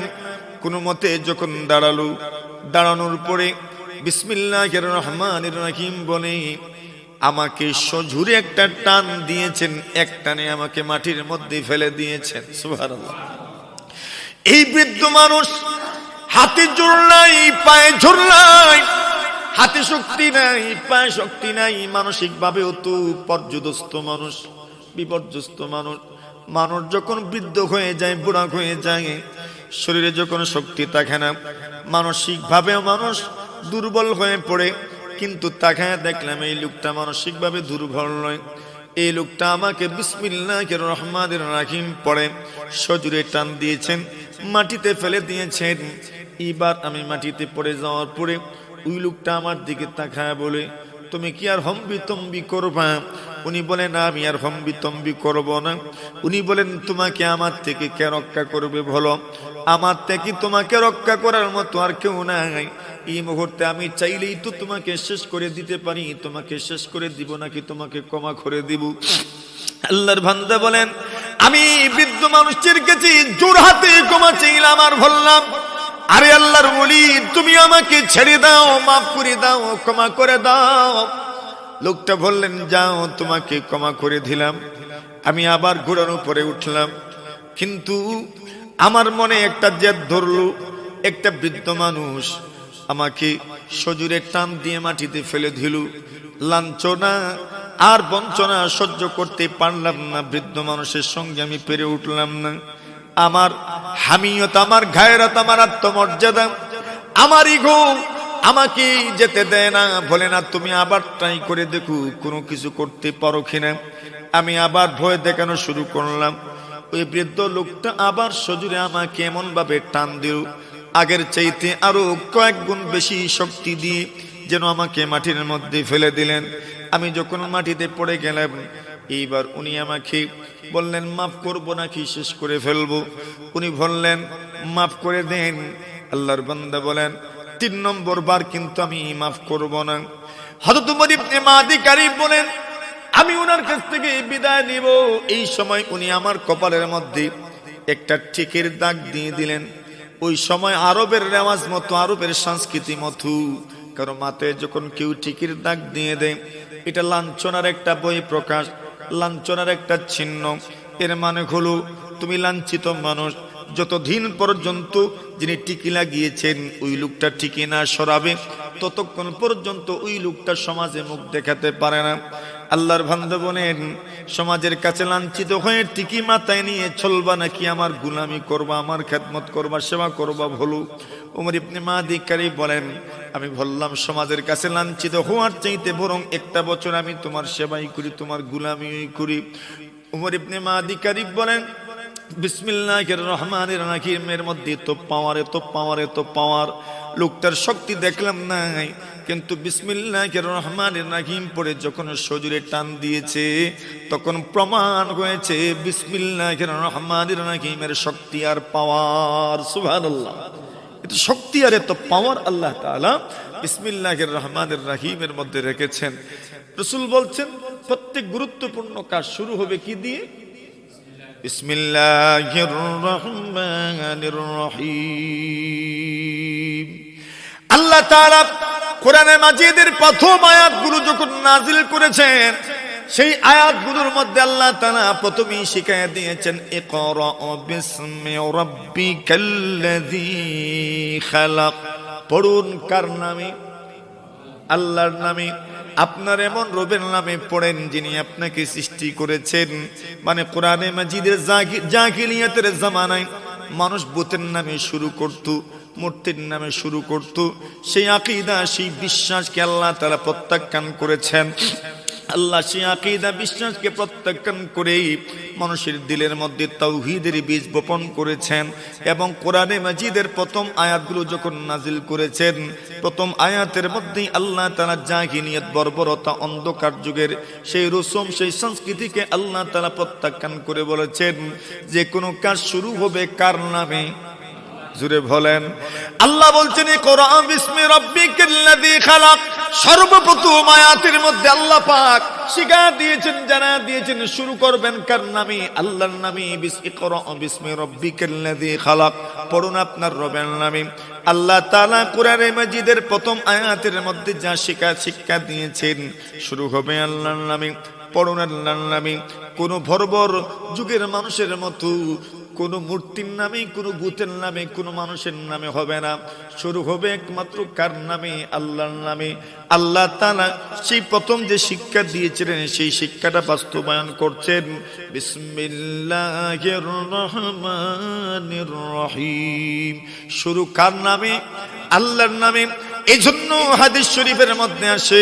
কোনো মতে যখন দাঁড়ালো, দাঁড়ানোর পরে বিসমিল্লাহির রহমানির রহিম বলে আমাকে সজোরে একটা টান দিয়েছেন, এক টানে আমাকে মাটির মধ্যে ফেলে দিয়েছেন। সুবহানাল্লাহ। এই বৃদ্ধ মানুষ হাতে জোর নাই, পায়ে জোর নাই, হাতে শক্তি নাই, পায়ে শক্তি নাই, মানসিক ভাবেও তো পর্যদস্ত মানুষ, বিপর্যস্ত মানুষ। মানুষ যখন বৃদ্ধ হয়ে যায়, বুড়া হয়ে যায়, শরীরে যখন শক্তি থাকে না, মানসিক ভাবেও মানুষ দুর্বল হয়ে পড়ে। কিন্তু তাকায় দেখলাম এই লোকটা মানসিক ভাবে দুর্বল নয়। এই লোকটা আমাকে বিসমিল্লাহির রহমানির রহিম পড়ে সজোরে টান দিয়েছেন, মাটিতে ফেলে দিয়েছেন। এবার আমি মাটিতে পড়ে যাওয়ার পরে ওই লোকটা আমার দিকে তাকায় বলে, তুমি কি আর হম্বিতম্বি করবা? উনি বলেন, আমি আর হম্বিতম্বি করব না। উনি বলেন, তোমাকে আমার থেকে কে রক্ষা করবে বলো? আমার থেকে তোমাকে রক্ষা করার মতো আর কেউ নাই। এই মুহূর্তে আমি চাইলেই তো তোমাকে শেষ করে দিতে পারি, তোমাকে শেষ করে দিব নাকি তোমাকে ক্ষমা করে দিব? আল্লাহর বান্দা বলেন, আমি বৃদ্ধ মানুষটির কাছে জোর হাতে ক্ষমা চাইলাম আর বললাম, আরে আল্লাহর ওলি, তুমি আমাকে ছেড়ে দাও, মাফ করে দাও, ক্ষমা করে দাও। লোকটা বললেন, যাও, তোমাকে ক্ষমা করে দিলাম। আমি আবার ঘোড়ার উপরে উঠলাম, কিন্তু আমার মনে একটা জেদ ধরলো। একটা বৃদ্ধ মানুষ আমাকে সজোরে টান দিয়ে মাটিতে ফেলে দিল। লাঞ্ছনা আর বঞ্চনা সহ্য করতে পারলাম না, বৃদ্ধ মানুষের সঙ্গে আমি পেরে উঠলাম না। আমার হামিয়ত, আমার গায়রাত, আমার আত্মমর্যাদা, আমার ইগো আমাকে যেতে দেয় না। বলে না, তুমি আবার ট্রাই করে দেখো কোনো কিছু করতে পারো কিনা। আমি আবার ভয় দেখানো শুরু করলাম। ওই বৃদ্ধ লোকটা আবার সজোরে আমাকে এমন ভাবে টান দিল, আগের চাইতে আরো কয়েক গুণ বেশি শক্তি দিয়ে যেন আমাকে মাটির মধ্যে ফেলে দিলেন। আমি যখন মাটিতে পড়ে গেলাম, এইবার উনি আমাকে বললেন, মাফ করবো নাকি শেষ করে ফেলবো? উনি বললেন, মাফ করে দেন। আল্লাহর বান্দা বলেন, 3 নম্বর বার কিন্তু আমি মাফ করব না। হযরত উমর ইবনে মাদি কারিব বলেন, আমি ওনার কাছ থেকে বিদায় নিব। এই সময় উনি আমার কপালের মধ্যে একটা টিকের দাগ দিয়ে দিলেন। ওই সময় আরবের রেওয়াজ মতো, আরবের সংস্কৃতি মতো, কারণ মাথায় যখন কেউ টিকির দাগ দিয়ে দেয়, এটা লাঞ্ছনার একটা বই প্রকাশ, লাঞ্ছনার একটা চিহ্ন। এর মানে হলো তুমি লাঞ্ছিত মানুষ। যতদিন পর্যন্ত যিনি টিকি লাগিয়েছেন ওই লোকটা টিকি না সরাবে, ততক্ষণ পর্যন্ত ওই লোকটা সমাজে মুখ দেখাতে পারে না। আল্লাহর বান্দা বলেন, সমাজের কাছে লাঞ্ছিত হয়ে টিকি মাথায় নিয়ে চলবা নাকি আমার গুলামি করবা, আমার খেদমত করবা, সেবা করবা? বলো। ওমর ইবনে মাদি কারিব বলেন, আমি বললাম, সমাজের কাছে লাঞ্ছিত হওয়ার চাইতে বরং একটা বছর আমি তোমার সেবাই করি, তোমার গুলামি করি। ওমর ইবনে মাদি কারিব বলেন, বিসমিল্লাহির রহমানির রহিমের মধ্যে তো পাওয়ার, এত পাওয়ার, এত পাওয়ার। লোকটার শক্তি দেখলাম নাই, কিন্তু বিসমিল্লাহির রহমানির রহিম পড়ে যখন সজোরে টান দিয়েছে, তখন প্রমাণ হয়েছে বিসমিল্লাহির রহমানির রহিমের শক্তি আর পাওয়ার। সুবহানাল্লাহ। এত শক্তি আর এত পাওয়ার আল্লাহ তাআলা বিসমিল্লাহির রহমানির রহিমের মধ্যে রেখেছেন। রাসূল বলছেন, প্রত্যেক গুরুত্বপূর্ণ কাজ শুরু হবে কি দিয়ে? বিসমিল্লাহির রহমানির রহিম। আল্লাহ তাআলা কোরআনে মাজিদের প্রথম আয়াতগুলো যখন নাজিল করেছেন, সেই আয়াতগুলোর মধ্যে আল্লাহ তাআলা প্রথমেই শিখিয়ে দিয়েছেন, ইকরা বিসমি রাব্বিকাল্লাযী খালাক। পড়ুন কার নামে? আল্লাহর নামে। আপনার এমন রবের নামে পড়েন যিনি আপনাকে সৃষ্টি করেছেন। মানে কোরআনে মাজিদের জাহিলিয়াতের জামানায় মানুষ বুতের নামে শুরু করত, মূর্তির নামে শুরু করত, সেই আকীদা সেই বিশ্বাসকে আল্লাহ তাআলা প্রত্যাখ্যান করেছেন। আল্লাহ সেই আকীদা বিশ্বাসকে প্রত্যাখ্যান করে মানুষের দিলের মধ্যে তাওহীদের বীজ বপন করেছেন। এবং কোরআনে মাজিদের প্রথম আয়াতগুলো যখন নাজিল করেছেন, প্রথম আয়াতের মধ্যেই আল্লাহ তাআলা জাহিলিয়াত, বর্বরতা, অন্ধকার যুগের সেই রসম, সেই সংস্কৃতিকে আল্লাহ তাআলা প্রত্যাখ্যান করে বলেছেন যে কোনো কাজ শুরু হবে কার নামে? জুড়ে বলেন। আল্লাহ বলছেন ইকরা বিসমি রাব্বিকাল্লাযী খালাক। সর্বপ্রথম আয়াতের মধ্যে আল্লাহ পাক শিক্ষা দিয়েছেন, জানা দিয়েছেন শুরু করবেন কার নামে? আল্লাহর নামে। ইকরা বিসমি রাব্বিকাল্লাযী খালাক, পড়ুন আপনার রবের নামে। আল্লাহ তাআলা কোরআনে মাজিদের প্রথম আয়াতের মধ্যে যা শিক্ষা দিয়েছেন, শুরু হবে আল্লাহর নামে, পড়ুন আল্লাহর নামে। কোন বর্বর যুগের মানুষের মতো কোন মূর্তির নামে, কোন ভূতের নামে, কোন মানুষের নামে হবে না, শুরু হবে একমাত্র কার নামে? আল্লাহর নামে। আল্লাহ তাআলা সেই প্রথম যে শিক্ষা দিয়েছিলেন সেই শিক্ষাটা বাস্তবায়ন করছেন। বিসমিল্লাহির রহমানির রহিম, শুরু কার নামে? আল্লাহর নামে। এই জন্য হাদিস শরীফের মধ্যে আসে,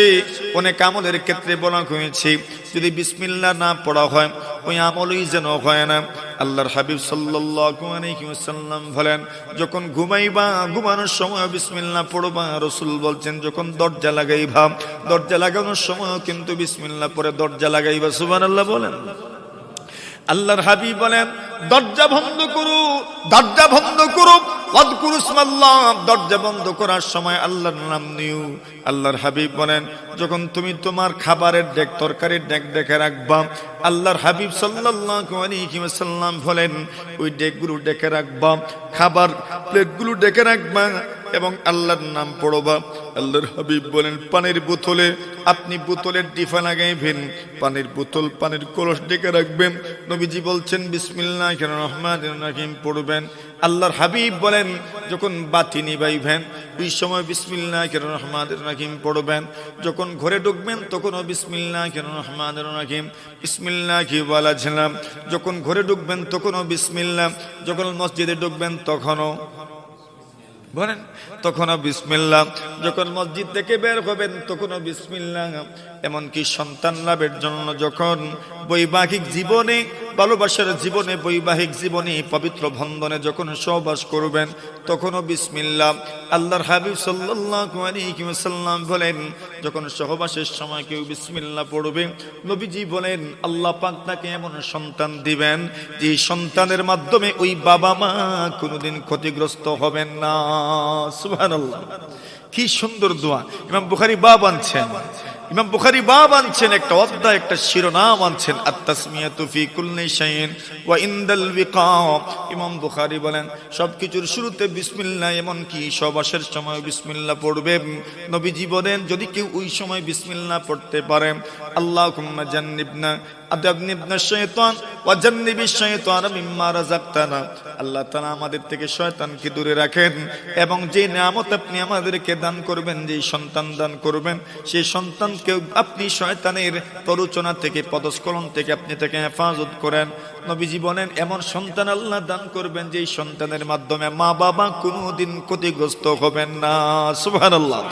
অনেক আমলের ক্ষেত্রে বলা হয়েছে যদি বিসমিল্লাহ না পড়া হয় ওই আমলই যেন হয় না। আল্লাহর হাবিব সাল্লাল্লাহু আলাইহি ওয়াসাল্লাম বলেন, যখন ঘুমাইবা, ঘুমানোর সময় বিসমিল্লাহ পড়বা। রাসূল বলছেন যখন দরজা লাগাইবা, দরজা লাগানোর সময় কিন্তু বিসমিল্লাহ পড়ে দরজা লাগাইবা। সুবহানাল্লাহ বলেন। আল্লাহর হাবিব বলেন দরজা বন্ধ করো, দরজা বন্ধ করো, ওয়াযকুরু ইসমাল্লাহ, দরজা বন্ধ করার সময় আল্লাহর নাম নিও। আল্লাহর হাবিব বলেন যখন তুমি তোমার খাবারের ডেক, তরকারির ডেক দেখে রাখবা, আল্লাহর হাবিব সাল্লাল্লাহু আলাইহি ওয়াসাল্লাম বলেন ওই ডেকগুলো ডেকে রাখবা, খাবার প্লেটগুলো ডেকে রাখবা এবং আল্লাহর নাম পড়বা। আল্লাহর হাবিব বলেন পানির বোতলে আপনি বোতলের ডিফা লাগাইবেন, পানির বোতল, পানির কলস ডেকে রাখবেন। নবীজি বলছেন বিসমিল্লাহির রহমানির রহিম পড়বেন। আল্লাহর হাবিব বলেন যখন বাতি নিবাইবেন ওই সময় বিসমিল্লাহির রহমানির রহিম পড়বেন। যখন ঘরে ঢুকবেন তখনও বিসমিল্লাহির রহমানির রহিম, বিসমিল্লাহি ওয়ালাজনাম। যখন ঘরে ঢুকবেন তখনও বিসমিল্লাহ, যখন মসজিদে ঢুকবেন তখনও বলেন তখনও বিসমিল্লাহ, যখন মসজিদ থেকে বের হবেন তখনও বিসমিল্লাহ। এমনকি সন্তান লাভের জন্য যখন বৈবাহিক জীবনে, ভালোবাসার জীবনে, বৈবাহিক জীবনে, পবিত্র বন্ধনে যখন সহবাস করবেন তখনও বিসমিল্লাহ। আল্লাহর হাবিব সাল্লাল্লাহু আলাইহি ওয়াসাল্লাম বলেন যখন সহবাসের সময় কেউ বিসমিল্লাহ পড়বে, নবীজি বলেন আল্লাহ পাক তাকে এমন সন্তান দিবেন যে সন্তানের মাধ্যমে ওই বাবা মা কোনোদিন ক্ষতিগ্রস্ত হবেন না। সুবহানাল্লাহ, কি সুন্দর দোয়া। ইমাম বুখারী বাব আনছেন, ইমাম বুখারী বাব আনছেন, একটা অধ্যায়, একটা শিরোনাম আনছেন আত-তাসমিয়াতু ফি কুল্লি শাইইন ওয়া ইনদাল বিকা। ইমাম বুখারী বলেন সবকিছুর শুরুতে বিসমিল্লাহ, এমন কি সহবাসের সময় বিসমিল্লাহ পড়বে। নবীজি বলেন যদি কেউ ওই সময় বিসমিল্লাহ পড়তে পারে, আল্লাহুম্মা জান্নিবনা আদাবনিবনা শাইতান ওয়া জান্নিবিশ শাইতান মিম্মা রাযাকতানা, আল্লাহ তাআলা আমাদের থেকে শয়তানকে দূরে রাখেন এবং যে নিয়ামত আপনি আমাদেরকে দান করবেন, যে সন্তান দান করবেন, সেই সন্তানকে আপনি শয়তানের প্ররোচনা থেকে, পদস্খলন থেকে আপনি তাকে হেফাজত করেন। নবীজি বলেন এমন সন্তান আল্লাহ দান করবেন যে সন্তানের মাধ্যমে মা বাবা কোনোদিন ক্ষতিগ্রস্ত হবেন না। সুবহানাল্লাহ।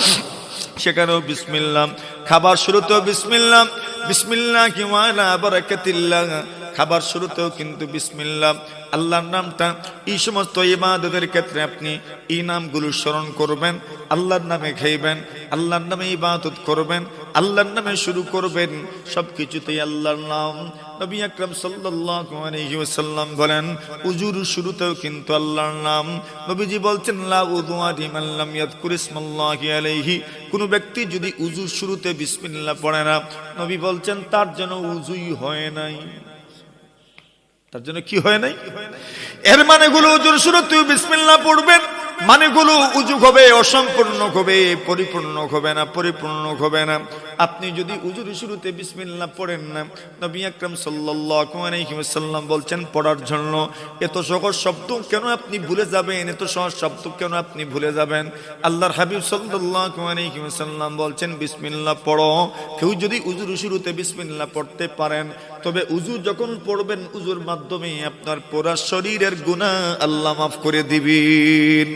সেখানেও বিসমিল্লাহ, খাবার শুরুতেও বিসমিল্লাহ, বিসমিল্লাহি ওয়া আলা বারাকাতিল্লাহ, খাবার শুরুতেও কিন্তু বিসমিল্লাহ। আল্লাহর নামটা এই সমস্ত ইবাদতের ক্ষেত্রে আপনি এই নামগুলো স্মরণ করবেন, আল্লাহর নামে খাইবেন, আল্লাহর নামে ইবাদত করবেন, আল্লাহর নামে শুরু করবেন, সবকিছুতেই আল্লাহর নাম। নবী আকরাম সাল্লাল্লাহু আলাইহি ওয়াসাল্লাম বলেন উজুর শুরুতেও কিন্তু আল্লাহর নাম। নবীজি বলছেন লা উযুআ লিমান লাম ইয়াযকুর ইসমাল্লাহি আলাইহি, কোন ব্যক্তি যদি উজুর শুরুতে বিসমিল্লাহ পড়ে না, নবী বলছেন তার জন্য উজুই হয় নাই, তার জন্য কি হয় নাই। এর মানে গুলো উজুর শুরুতেও বিসমিল্লাহ পড়বেন, মানে গুলো উজু হবে অসম্পূর্ণ হবে, পরিপূর্ণ হবে না, পরিপূর্ণ হবে না। আপনি যদি উজুর শুরুতে বিসমিল্লাহ পড়েন না, নবী আকরাম সাল্লাল্লাহু আলাইহি ওয়াসাল্লাম বলছেন পড়ার জন্য এত সহজ শব্দ কেন আপনি ভুলে যাবেন, এত সহজ শব্দ কেন আপনি ভুলে যাবেন। আল্লাহর হাবিব সাল্লাল্লাহু আলাইহি ওয়াসাল্লাম বলছেন বিসমিল্লাহ পড়ো। কেউ যদি উজুর শুরুতে বিসমিল্লাহ পড়তে পারেন, তবে উজু যখন পড়বেন উজুর মাধ্যমে আপনার পুরা শরীরের গুনাহ আল্লাহ মাফ করে দিবেন।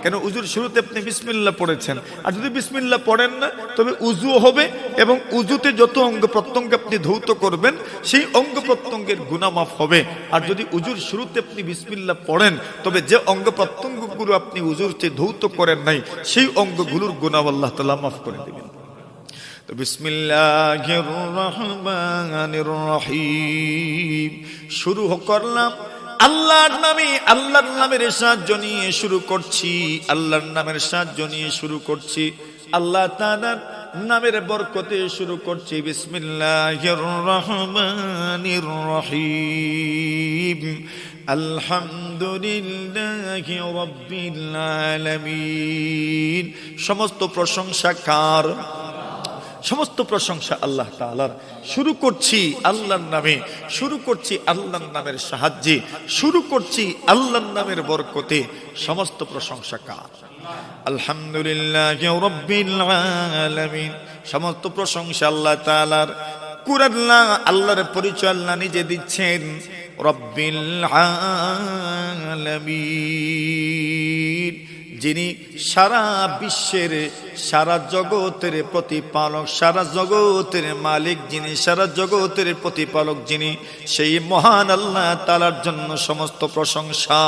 কেন উজুর শুরুতে আপনি বিসমিল্লাহ পড়েছেন, আর যদি বিসমিল্লাহ পড়েন না তবে উজু হবে, এবং উজুতে যত অঙ্গ প্রত্যঙ্গ আপনি ধৌত করবেন সেই অঙ্গ প্রত্যঙ্গের গুনাহ মাফ হবে। আর যদি উজুর শুরুতে আপনি বিসমিল্লাহ পড়েন তবে যে অঙ্গ প্রত্যঙ্গগুলো আপনি উজুরতে ধৌত করেন নাই সেই অঙ্গগুলোর গুনাহ আল্লাহ তাআলা মাফ করে দিবেন। তো বিসমিল্লাহির রহমানির রহিম শুরু করলাম আল্লাহর নামে, আল্লাহর নামের সাহায্য নিয়ে শুরু করছি, আল্লাহর নামের সাহায্য নিয়ে শুরু করছি, আল্লাহ তাআলার নামের বরকতে শুরু করছি। বিসমিল্লাহির রহমানির রহিম আলহামদুলিল্লাহি রাব্বিল আলামিন। সমস্ত প্রশংসা কার? সমস্ত প্রশংসা আল্লাহ তাআলার। শুরু করছি আল্লাহর নামে, শুরু করছি আল্লাহর নামের সাহায্যে, শুরু করছি আল্লাহর নামের বরকতে। সমস্ত প্রশংসা কার? আলহামদুলিল্লাহি রাব্বিল আলামিন। সমস্ত প্রশংসা আল্লাহ তাআলার। কুরআন আল্লাহর পরিচয় আল্লাহ নিজে দিচ্ছেন, রাব্বিল আলামিন, যিনি সারা বিশ্বের, সারা জগতের প্রতিপালক, সারা জগতের মালিক যিনি, সারা জগতের প্রতিপালক যিনি, সেই মহান আল্লাহ তাআলার জন্য সমস্ত প্রশংসা।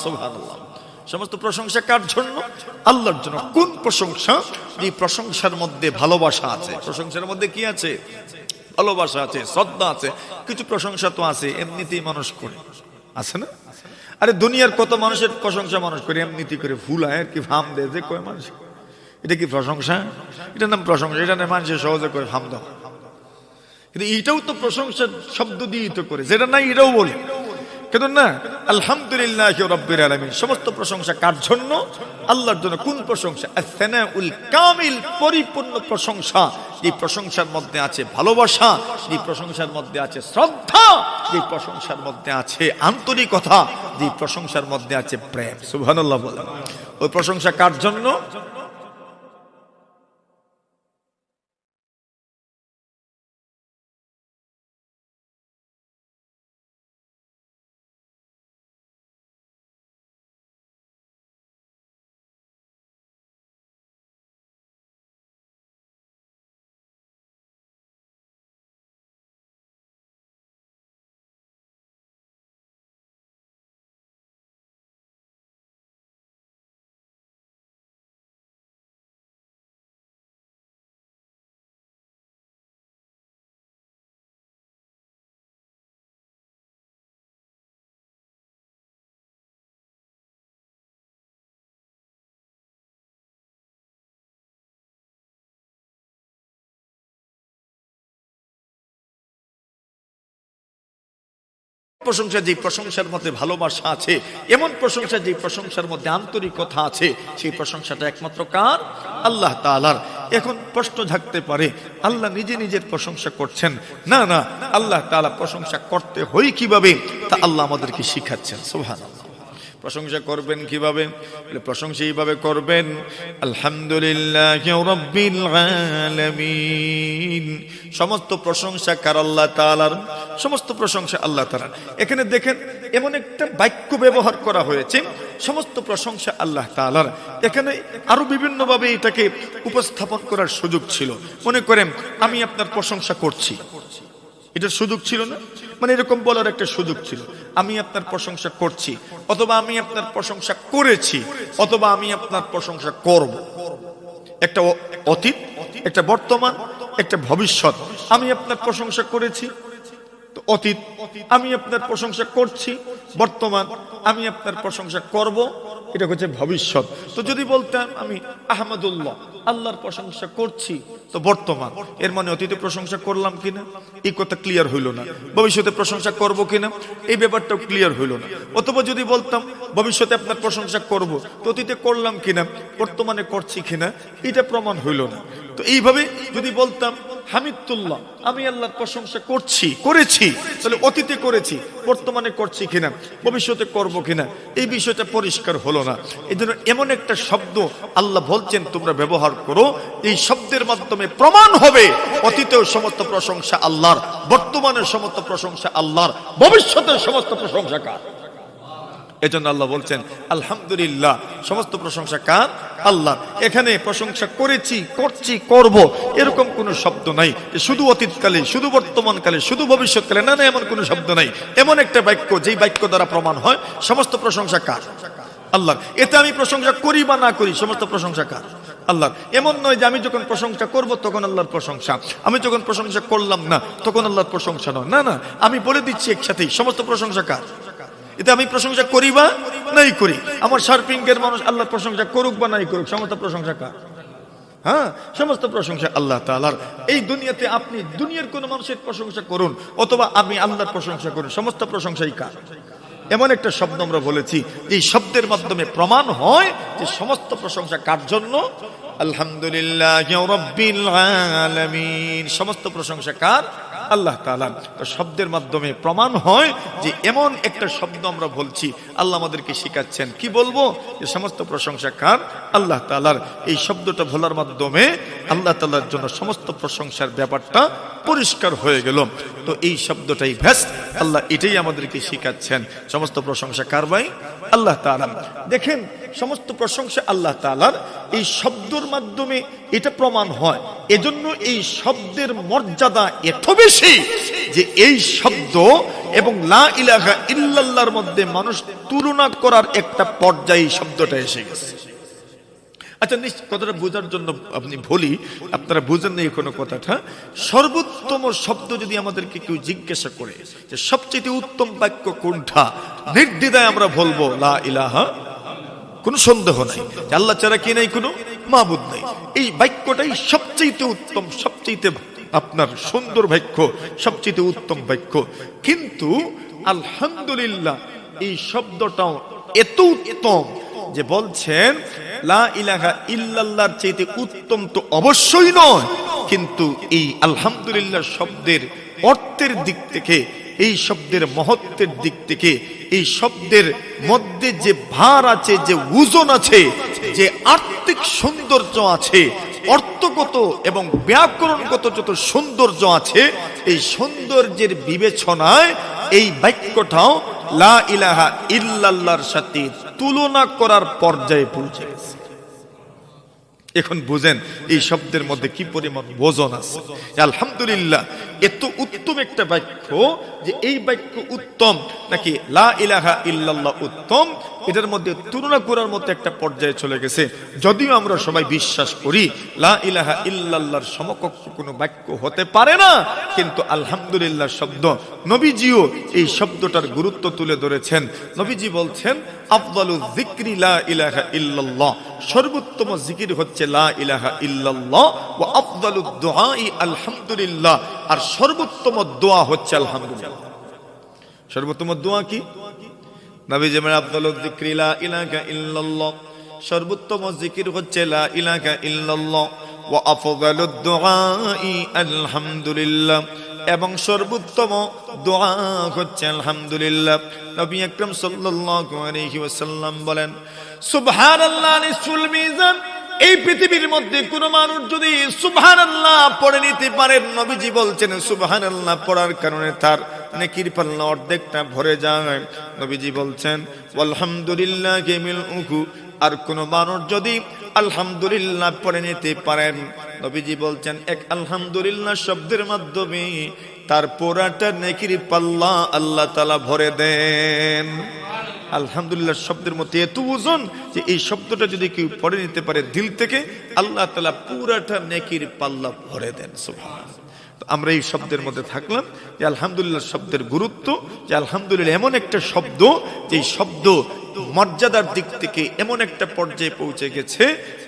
সুবহানাল্লাহ। সমস্ত প্রশংসা কার জন্য? আল্লাহর জন্য। কোন প্রশংসা? এই প্রশংসার মধ্যে ভালোবাসা আছে। প্রশংসার মধ্যে কি আছে? ভালোবাসা আছে, শ্রদ্ধা আছে। কিছু প্রশংসা তো আছে এমনিতেই মানুষ করে, আছে না? আরে দুনিয়ার কত মানুষের প্রশংসা মানুষ করে এমনিতে করে, ভুল হয় আর কি, ফাম দেয় যে কয় মানুষ। এটা কি প্রশংসা? এটার নাম প্রশংসা? এটা না মানুষের সহজে করে ফাম দেওয়া। কিন্তু এটাও তো প্রশংসার শব্দ দিয়ে তো করে, যেটা নাই এটাও বলে। কিন্তু না, আলহামদুলিল্লাহি রাব্বিল আলামিন। সমস্ত প্রশংসা কার জন্য? আল্লাহর জন্য। কোন প্রশংসা? আস-সানাউল কামিল, পরিপূর্ণ প্রশংসা। এই প্রশংসার মধ্যে আছে ভালোবাসা, এই প্রশংসার মধ্যে আছে শ্রদ্ধা, এই প্রশংসার মধ্যে আছে আন্তরিকতা, এই প্রশংসার মধ্যে আছে প্রেম। সুবহানাল্লাহ বলেন। ওই প্রশংসা কার জন্য? প্রশংসা, যে প্রশংসার মধ্যে ভালোবাসা আছে, এমন প্রশংসা যে প্রশংসার মধ্যে আন্তরিকতা আছে, সেই প্রশংসাটা একমাত্র কার? আল্লাহ তাআলার। এখন প্রশ্ন থাকতে পারে, আল্লাহ নিজে নিজের প্রশংসা করছেন? না না, আল্লাহ তাআলা প্রশংসা করতে হয় কিভাবে তা আল্লাহ আমাদেরকে শিখাচ্ছেন। সুবহানাল্লাহ। প্রশংসা করবেন কিভাবে? প্রশংসা এইভাবে করবেন, আলহামদুলিল্লাহি রাব্বিল আলামিন। সমস্ত প্রশংসা কার? আল্লাহ তাআলার। সমস্ত প্রশংসা আল্লাহ তাআলার। এখানে দেখেন এমন একটা বাক্য ব্যবহার করা হয়েছে, সমস্ত প্রশংসা আল্লাহ তাআলার। এখানে আরো বিভিন্ন ভাবে এটাকে উপস্থাপন করার সুযোগ ছিল। মনে করেন আমি আপনার প্রশংসা করছি, এটার সুযোগ ছিল না? মানে এরকম বলার একটা সুযোগ ছিল, আমি আপনার প্রশংসা করছি, অথবা আমি আপনার প্রশংসা করেছি, অথবা আমি আপনার প্রশংসা করব। একটা অতীত, একটা বর্তমান, একটা ভবিষ্যৎ। আমি আপনার প্রশংসা করেছি তো অতীত, আমি আপনার প্রশংসা করছি বর্তমান, আমি আপনার প্রশংসা করব, এটা হচ্ছে ভবিষ্যৎ। তো যদি বলতাম আমি আহমদুল্লাহ, আল্লাহর প্রশংসা করছি, তো বর্তমান, এর মানে অতীতে প্রশংসা করলাম কিনা এই কথা ক্লিয়ার হইল না। ভবিষ্যতে প্রশংসা করব কিনা এই ব্যাপারটাও ক্লিয়ার হইল না। অথবা যদি বলতাম ভবিষ্যতে আপনার প্রশংসা করব, তো অতীতে করলাম কিনা, বর্তমানে করছি কিনা এটা প্রমাণ হইল না। তো এইভাবে যদি বলতাম হামিদুল্লাহ, আমি আল্লাহর প্রশংসা করছি, করেছি, তাহলে অতীতে করেছি, বর্তমানে করছি কিনা, ভবিষ্যতে করব কিনা এই বিষয়টা পরিষ্কার হলো না। এই জন্য এমন একটা শব্দ আল্লাহ বলছেন তোমরা ব্যবহার করো, এই শব্দের মাধ্যমে প্রমাণ হবে অতীতেও সমস্ত প্রশংসা আল্লাহর, বর্তমানের সমস্ত প্রশংসা আল্লাহর, ভবিষ্যতের সমস্ত প্রশংসা কার? এজন্য আল্লাহ বলছেন আলহামদুলিল্লাহ, সমস্ত প্রশংসা কার? আল্লাহ। এখানে প্রশংসা করেছি, করছি, করব এরকম কোনো শব্দ নাই। শুধু অতীতকালে, শুধু বর্তমানকালে, শুধু ভবিষ্যৎকালে, না না, এমন কোনো শব্দ নাই। এমন একটা বাক্য যেই বাক্য দ্বারা প্রমাণ হয় সমস্ত প্রশংসা কার? আল্লাহ। এতে আমি প্রশংসা করি বা না করি, সমস্ত প্রশংসা কার? আল্লাহ। এমন নয় যে আমি যখন প্রশংসা করব তখন আল্লাহর প্রশংসা, আমি যখন প্রশংসা করলাম না তখন আল্লাহর প্রশংসা নয়। না না, আমি বলে দিচ্ছি একসাথেই সমস্ত প্রশংসা কার? এতে আমি প্রশংসা করি বা নাই করি, আমার শারপিংকের মানুষ আল্লাহর প্রশংসা করুক বা নাই করুক, সমস্ত প্রশংসা কার? হ্যাঁ, সমস্ত প্রশংসা আল্লাহ তাআলার। এই দুনিয়াতে আপনি দুনিয়ার কোন মানুষের প্রশংসা করুন অথবা আমি আল্লাহর প্রশংসা করুন, সমস্ত প্রশংসাই কার? এমন একটা শব্দ আমরা বলেছি, এই শব্দের মাধ্যমে প্রমাণ হয় যে সমস্ত প্রশংসা কার জন্য? আলহামদুলিল্লাহি রাব্বিল আলামিন। সমস্ত প্রশংসা কার? আল্লাহ তাআলা। তো শব্দের মাধ্যমে প্রমাণ হয় যে এমন একটা শব্দ আমরা বলছি, আল্লাহ আমাদেরকে শিখাচ্ছেন কি বলবো, যে সমস্ত প্রশংসা কার? আল্লাহ তাআলার। এই শব্দটা বলার মাধ্যমে আল্লাহ তাআলার জন্য সমস্ত প্রশংসার ব্যাপারটা পরিষ্কার হয়ে গেল। তো এই শব্দটাই ভ্যাস, আল্লাহ এটাই আমাদেরকে শিখাচ্ছেন। সমস্ত প্রশংসা কার ভাই? আল্লাহ তাআলা। দেখেন, সমস্ত প্রশংসা আল্লাহ তাআলার। এই শব্দের মাধ্যমে এটা প্রমাণ হয়। এজন্য এই শব্দের মর্যাদা এত বেশি যে এই শব্দ এবং লা ইলাহা ইল্লাল্লাহর মধ্যে মানুষ তুলনা করার একটা পর্যায়ে শব্দটা এসে গেছে। আচ্ছা, কথাটা বোঝার জন্য আপনি বলি, আপনারা বুঝেন না এই কোনো কথাটা। সর্বোত্তম শব্দ যদি আমাদেরকে কেউ জিজ্ঞাসা করে যে সবচেয়ে উত্তম বাক্য কোনটা, নির্দ্বিধায় আমরা বলবো লা ইলাহা, কোনো সন্দেহ নাই যে আল্লাহ ছাড়া কি নাই, কোনো মাবুদ নাই। এই বাক্যটাই সবচেয়ে উত্তম, সবচেয়ে আপনার সুন্দর বাক্য, সবচেয়ে উত্তম বাক্য। কিন্তু আলহামদুলিল্লাহ এই শব্দটাও এত উত্তম যে বলছেন লা ইলাহা ইল্লাল্লাহর চাইতে উত্তম তো অবশ্যই নয়, কিন্তু এই আলহামদুলিল্লাহ শব্দের অর্থের দিক থেকে, এই শব্দের মহত্বের দিক থেকে, এই শব্দের মধ্যে যে ভার আছে, যে ওজন আছে, যে আর্থিক সৌন্দর্য আছে, অর্থগত এবং ব্যাকরণগত যত সৌন্দর্য আছে, এই সৌন্দর্যের বিবেচনায় এই বাক্যটাও লা ইলাহা ইল্লাল্লাহর সাথে তুলনা করার পর্যায়ে পৌঁছে গেছে। এখন বুঝেন এই শব্দের মধ্যে কি পরিমাণ ওজন আছে। আলহামদুলিল্লাহ এত উত্তম একটা বাক্য যে এই বাক্য উত্তম নাকি লা ইলাহা ইল্লাল্লাহ উত্তম, এটার মধ্যে তুলনা করার মতো একটা পর্যায়ে চলে গেছে। যদিও আমরা সবাই বিশ্বাস করি লা ইলাহা ইল্লাল্লাহর সমকক্ষ কোনো বাক্য হতে পারে না, কিন্তু আলহামদুলিল্লাহ শব্দ, নবীজিও এই শব্দটার গুরুত্ব তুলে ধরেছেন। নবীজি বলছেন আফদালু যিকরি লা ইলাহা ইল্লাল্লাহ, সর্বোত্তম জিকির হচ্ছে লা ইলাহা ইল্লাল্লাহ, ওয়া আফদালুদ দুআই আলহামদুলিল্লাহ, আর সর্বোত্তম দোয়া হচ্ছে আলহামদুলিল্লাহ। সর্বোত্তম দোয়া কি? নবীজি বলেন আফদালুদ যিকরি লা ইলাহা ইল্লাল্লাহ, সর্বোত্তম জিকির হচ্ছে লা ইলাহা ইল্লাল্লাহ, ওয়া আফদালুদ দুআই আলহামদুলিল্লাহ, এবং সর্বোত্তম দোয়া হচ্ছে আলহামদুলিল্লাহ। নবী আকরাম সাল্লাল্লাহু আলাইহি ওয়াসাল্লাম বলেন সুবহানাল্লাহ নিসফুল মিজান, এই পৃথিবীর মধ্যে কোন মানুষ যদি সুবহানাল্লাহ পড়ে নিতে পারেন, নবীজি বলছেন সুবহানাল্লাহ পড়ার কারণে তার নেকির পাল্লা অর্ধেকটা ভরে যায়। নবীজি বলছেন আলহামদুলিল্লাহি মিলউহু, আর কোন মানুষ যদি আলহামদুলিল্লাহ পড়ে নিতে পারেন, নবীজি বলছেন এক আলহামদুলিল্লাহ শব্দের মাধ্যমে তার পুরাটা নেকির পাল্লা আল্লাহ তাআলা ভরে দেন। আলহামদুলিল্লাহ শব্দের মধ্যে এত ওজন যে এই শব্দটা যদি কেউ পড়ে নিতে পারে দিল থেকে, আল্লাহ তাআলা পুরাটা নেকির পাল্লা ভরে দেন। সুবহানাল্লাহ। তো আমরা এই শব্দের মধ্যে থাকলাম যে আলহামদুলিল্লাহ শব্দের গুরুত্ব, যে আলহামদুলিল্লাহ এমন একটা শব্দ যে শব্দ মর্যাদার দিক থেকে এমন একটা পর্যায়ে পৌঁছে গেছে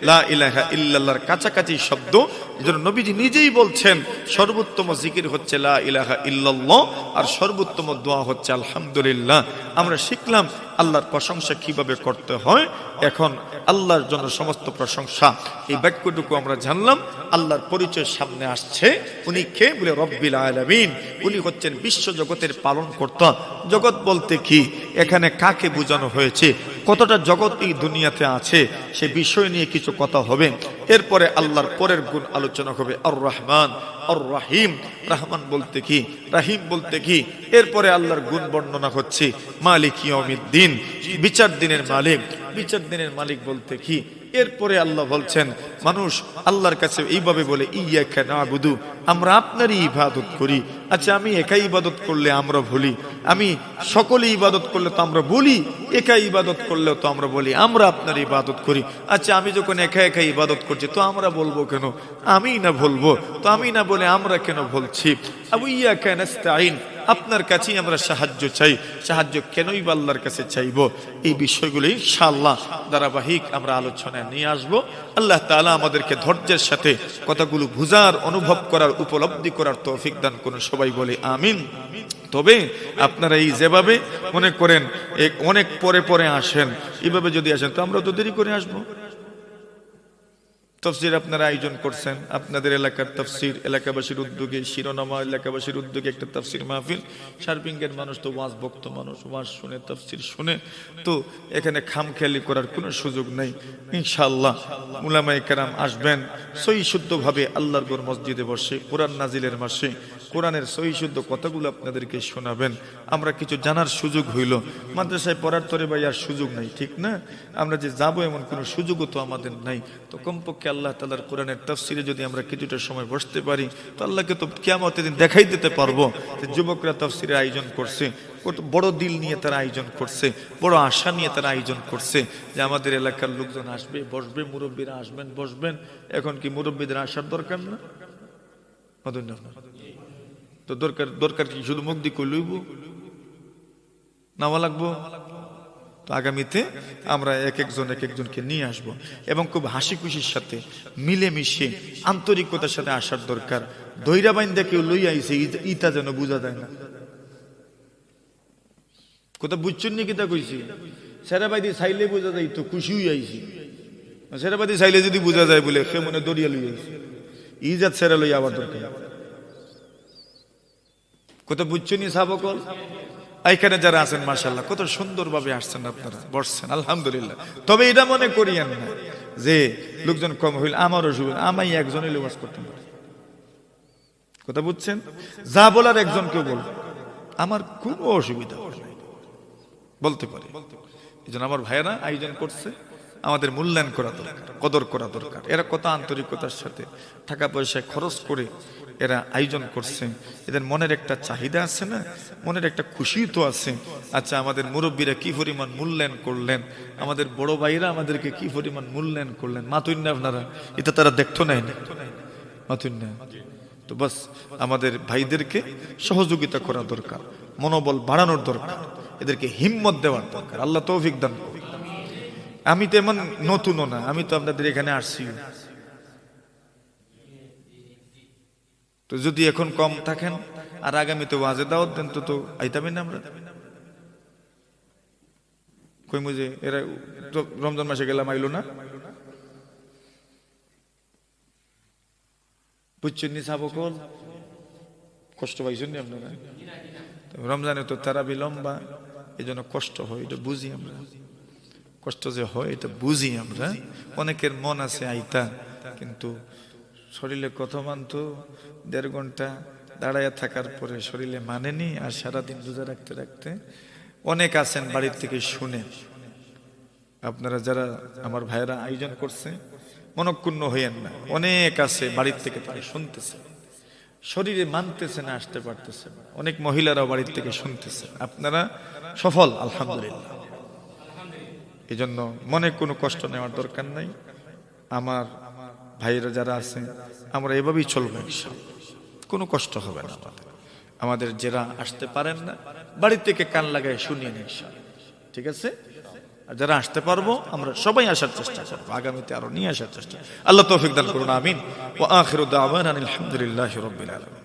লা ইলাহা ইল্লাল্লাহর কাছাকাছি শব্দ। এজন্য নবীজি নিজেই বলছেন সর্বোত্তম জিকির হচ্ছে লা ইলাহা ইল্লাল্লাহ, আর সর্বোত্তম দোয়া হচ্ছে আলহামদুলিল্লাহ। আমরা শিখলাম আল্লাহর প্রশংসা কিভাবে করতে হয়। এখন আল্লাহর জন্য সমস্ত প্রশংসা, এই বাক্যটুকু আমরা জানলাম। আল্লাহর পরিচয় সামনে আসছে। উনি কে? বলে রব্বিল আলামিন। উনি হচ্ছেন বিশ্ব জগতের পালনকর্তা। জগৎ বলতে কি, এখানে কাকে বোঝানো হয়েছে? কতটা জগৎ এই দুনিয়াতে আছে সে বিষয় নিয়ে কিছু কথা হবে। এরপরে আল্লাহর পরের গুণ আলোচনা হবে আর রহমান আর রাহিম। রহমান বলতে কি, রাহিম বলতে কি, এরপরে আল্লাহর গুণ বর্ণনা হচ্ছে মালিক ইয়াউমিদ্দিন, বিচার দিনের মালিক। বিচার দিনের মালিক বলতে কি, এরপরে আল্লাহ বলছেন মানুষ আল্লাহর কাছে এইভাবে বলে ইয়াকা নাবুদু, আমরা আপনারই ইবাদত করি। আচ্ছা আমি একাই ইবাদত করলে আমরা ভুলি, আমি সকলে ইবাদত করলে তো আমরা বলি, একাই ইবাদত করলেও তো আমরা বলি আমরা আপনার ইবাদত করি। আচ্ছা আমি যখন একা একা ইবাদত করছি তো আমরা বলবো কেন, আমি না বলবো তো আমি না বলে আমরা কেন বলছি? আবু ইয়াকা নাস্তাইন, আপনার কাছেই আমরা সাহায্য চাই। সাহায্য কেনই বা আল্লাহর কাছে চাইবো? এই বিষয়গুলো ইনশাআল্লাহ ধারাবাহিক আমরা আলোচনায় নিয়ে আসবো। আল্লাহ তাআলা আমাদেরকে ধৈর্যের সাথে কথাগুলো বুঝার, অনুভব করার, উপলব্ধি করার তৌফিক দান করুন। সবাই বলে আমিন। তবে আপনারা এই যেভাবে মনে করেন অনেক পরে পরে আসেন, এইভাবে যদি আসেন তো আমরা তো দেরি করে আসবো। তফসির আপনারা আয়োজন করছেন, আপনাদের এলাকার তফসির, এলাকাবাসীর উদ্যোগে, শিরোনামা এলাকাবাসীর উদ্যোগে একটা তফসির মাহফিল। শারপিংয়ের মানুষ তো ওয়াজ ভক্ত মানুষ, ওয়াজ শুনে তফসির শুনে, তো এখানে খামখেয়ালি করার কোনো সুযোগ নেই। ইনশাআল্লাহ উলামায়ে কেরাম আসবেন, সহি শুদ্ধভাবে আল্লাহর ঘর মসজিদে বসে কোরআন নাজিলের মাসে কোরআনের সহি শুদ্ধ কথাগুলো আপনাদেরকে শোনাবেন। আমরা কিছু জানার সুযোগ হইল, মাদ্রাসায় পড়ার তরে ভাই আর সুযোগ নাই, ঠিক না? আমরা যে যাবো এমন কোনো সুযোগও তো আমাদের নাই। তো কমপক্ষে আল্লাহ তাআলার কোরআনের তাফসিরে যদি আমরা কিছুটা সময় বসতে পারি তো আল্লাহকে তো কিয়ামতের দিন দেখাই দিতে পারবো যে যুবকরা তাফসিরের আয়োজন করছে, কত বড় দিল নিয়ে তারা আয়োজন করছে, বড় আশা নিয়ে তারা আয়োজন করছে যে আমাদের এলাকার লোকজন আসবে, বসবে, মুরব্বীরা আসবেন, বসবেন। এখন কি মুরব্বীদের আসার দরকার না? তো দরকার কি শুধু মুখ দিয়ে কইলইব নাওয়া লাগবো? তো আগামীতে আমরা এক একজনকে নিয়ে আসব এবং খুব হাসি খুশির সাথে মিলেমিশে আন্তরিকতার সাথে আসার দরকার। দৈরা বাইন্দা কেউ লই আইছে ইটা যেন বোঝা যায় না। কোথা বুঝছেন নি কিতা কইছি? সেরাবাইদি চাইলে বোঝা যায় তো খুশি হয়ে আইছি। সেরাবাইদি চাইলে যদি বোঝা যায় বলে সে মনে দরিয়া লই আইছি, ইজাত সেরা লই আবার দরকার। কোথা বুঝছেন নি সাবকল? এখানে যারা আছেন মাশাআল্লাহ কত সুন্দরভাবে আসছেন, আপনারা বসছেন, আলহামদুলিল্লাহ। তবে এটা মনে করিয়েন না যে লোকজন কম হইল আমারও সুবিধা, আমি একজনই লেবাস করতে পারি। কথা বুঝছেন? যা বলার একজনকেও বল, আমার কোনো অসুবিধা বলতে পারে। এই জন্য আমার ভাইয়েরা আয়োজন করছে, আমাদের মূল্যায়ন করা দরকার, কদর করা দরকার। এরা কত আন্তরিকতার সাথে টাকা পয়সা খরচ করে এরা আয়োজন করছে। এদের মনের একটা চাহিদা আছে না, মনের একটা খুশি তো আছে। আচ্ছা আমাদের মুরব্বীরা কি পরিমাণ মূল্যায়ন করলেন, আমাদের বড় ভাইরা আমাদেরকে কি পরিমাণ মূল্যায়ন করলেন, মাতুন না আপনারা? এটা তারা দেখতো নাই, মাতুন না? তো বাস আমাদের ভাইদেরকে সহযোগিতা করা দরকার, মনোবল বাড়ানোর দরকার, এদেরকে হিম্মত দেওয়ার দরকার। আল্লাহ তৌফিক দান করুন। আমি তো এমন নতুনও না, আমি তো আপনাদের এখানে আসছি। তো যদি এখন কম থাকেন আর আগামীতে ওয়াজে দাওয়াত দেন তো আইতামই না আমরা। কই মুজে এরা রমজান মাসে গেলাম আইলো না, বুঝছেন নি সাবকল? কষ্ট পাইছেন নি আপনারা? রমজানে তো তারাবি লম্বা, এই জন্য কষ্ট হয়, এটা বুঝি আমরা। কষ্ট যে হয় এটা বুঝি আমরা। অনেকের মন আছে আইতা, কিন্তু শরীরে কত মানতো, 1.5 ঘন্টা দাঁড়াইয়া থাকার পরে শরীরে মানেনি, আর সারাদিন রোজা রাখতে রাখতে। অনেক আছেন বাড়ির থেকে শুনে, আপনারা যারা আমার ভাইয়েরা আয়োজন করছে মনক্ষুণ্ণ হইয়েন না। অনেক আছে বাড়ির থেকে তারা শুনতেছে, শরীরে মানতেছে না, আসতে পারতেছে না। অনেক মহিলারাও বাড়ির থেকে শুনতেছে। আপনারা সফল আলহামদুলিল্লাহ। এই জন্য মনে কোনো কষ্ট নেওয়ার দরকার নাই। আমার ভাইয়েরা যারা আছে আমরা এভাবেই চলবো, কোনো কষ্ট হবে না আমাদের। আমাদের যারা আসতে পারেন না বাড়ির থেকে কান লাগায় শুনিয়ে নিন, ঠিক আছে? আর যারা আসতে পারবো আমরা সবাই আসার চেষ্টা করবো, আগামীতে আরো নিয়ে আসার চেষ্টা। আল্লাহ তৌফিক দান করুন, আমিন। ওয়া আখিরু দাওয়ানা আলহামদুলিল্লাহি রাব্বিল আলামিন।